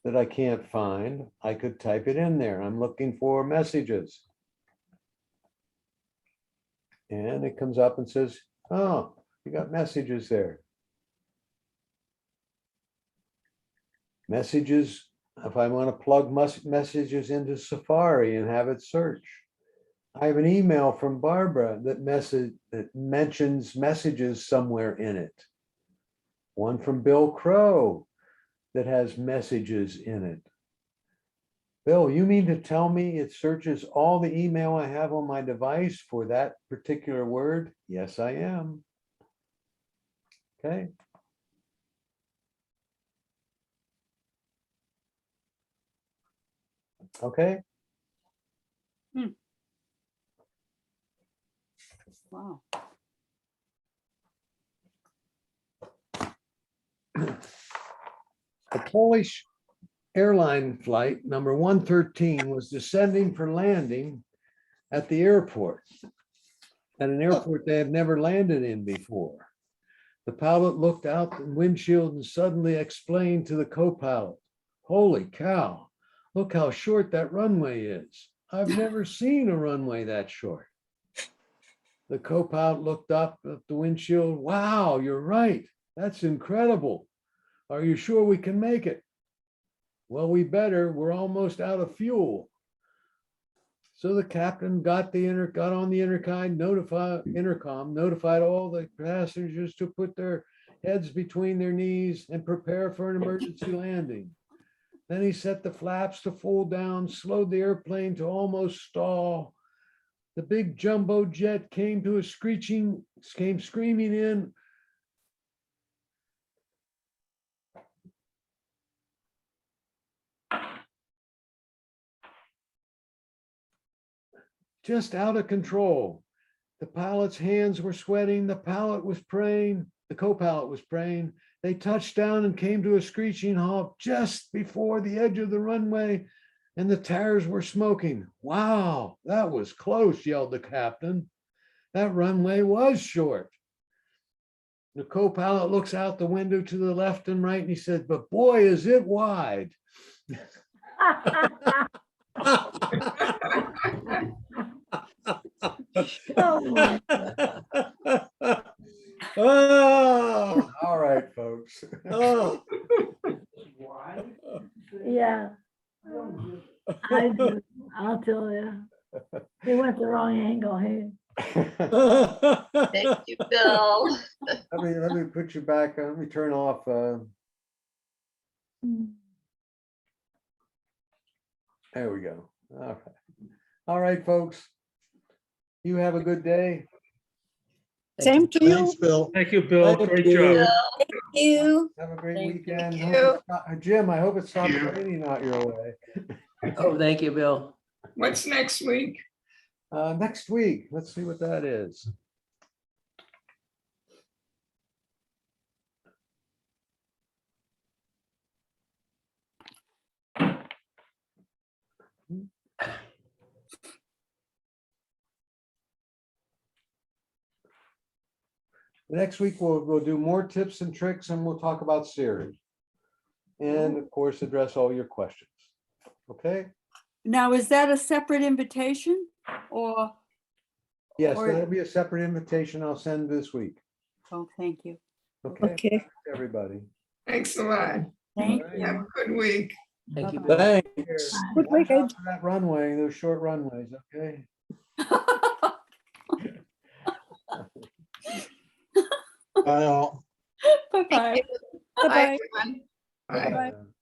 that I can't find, I could type it in there. I'm looking for messages. And it comes up and says, oh, you got messages there. Messages, if I want to plug messages into Safari and have it search. I have an email from Barbara that mentions messages somewhere in it. One from Bill Crow that has messages in it. Bill, you mean to tell me it searches all the email I have on my device for that particular word? Yes, I am. Okay. Okay. Wow. A Polish airline flight number 113 was descending for landing at the airport, at an airport they have never landed in before. The pilot looked out the windshield and suddenly explained to the co-pilot, "Holy cow, look how short that runway is. I've never seen a runway that short." The co-pilot looked up at the windshield. "Wow, you're right. That's incredible. Are you sure we can make it? Well, we better. We're almost out of fuel. So the captain got on the intercom, notified all the passengers to put their heads between their knees and prepare for an emergency landing. Then he set the flaps to fold down, slowed the airplane to almost stall. The big jumbo jet came screaming in. Just out of control. The pilot's hands were sweating. The pilot was praying. The co-pilot was praying. They touched down and came to a screeching halt just before the edge of the runway, and the tires were smoking. Wow, that was close, yelled the captain. That runway was short. The co-pilot looks out the window to the left and right, and he said, but boy, is it wide. Oh, all right, folks. Oh. Yeah. I'll tell you. He went the wrong angle, hey. Thank you, Bill. Let me put you back. Let me turn off. There we go. All right. All right, folks. You have a good day. Same to you. Thanks, Bill. Thank you, Bill. Thank Great you. job. Thank you. Have a great Thank weekend. you. Hope it's not- Jim, I hope it stops raining out your way. Oh, thank you, Bill. What's next week? Next week, let's see what that is. Next week, we'll do more tips and tricks, and we'll talk about Siri. And of course, address all your questions. Okay? Now, is that a separate invitation or? Yes, Or- that'll be a separate invitation I'll send this week. Oh, thank you. Okay, Okay, thanks, everybody. Thanks a lot. thank All you. Have a good week. Thank you, Bye-bye. Bill. Thanks. Good Watch out weekend. for that runway, those short runways, okay? Bye all. Bye-bye. Bye, Bye-bye. everyone. Bye. Bye-bye.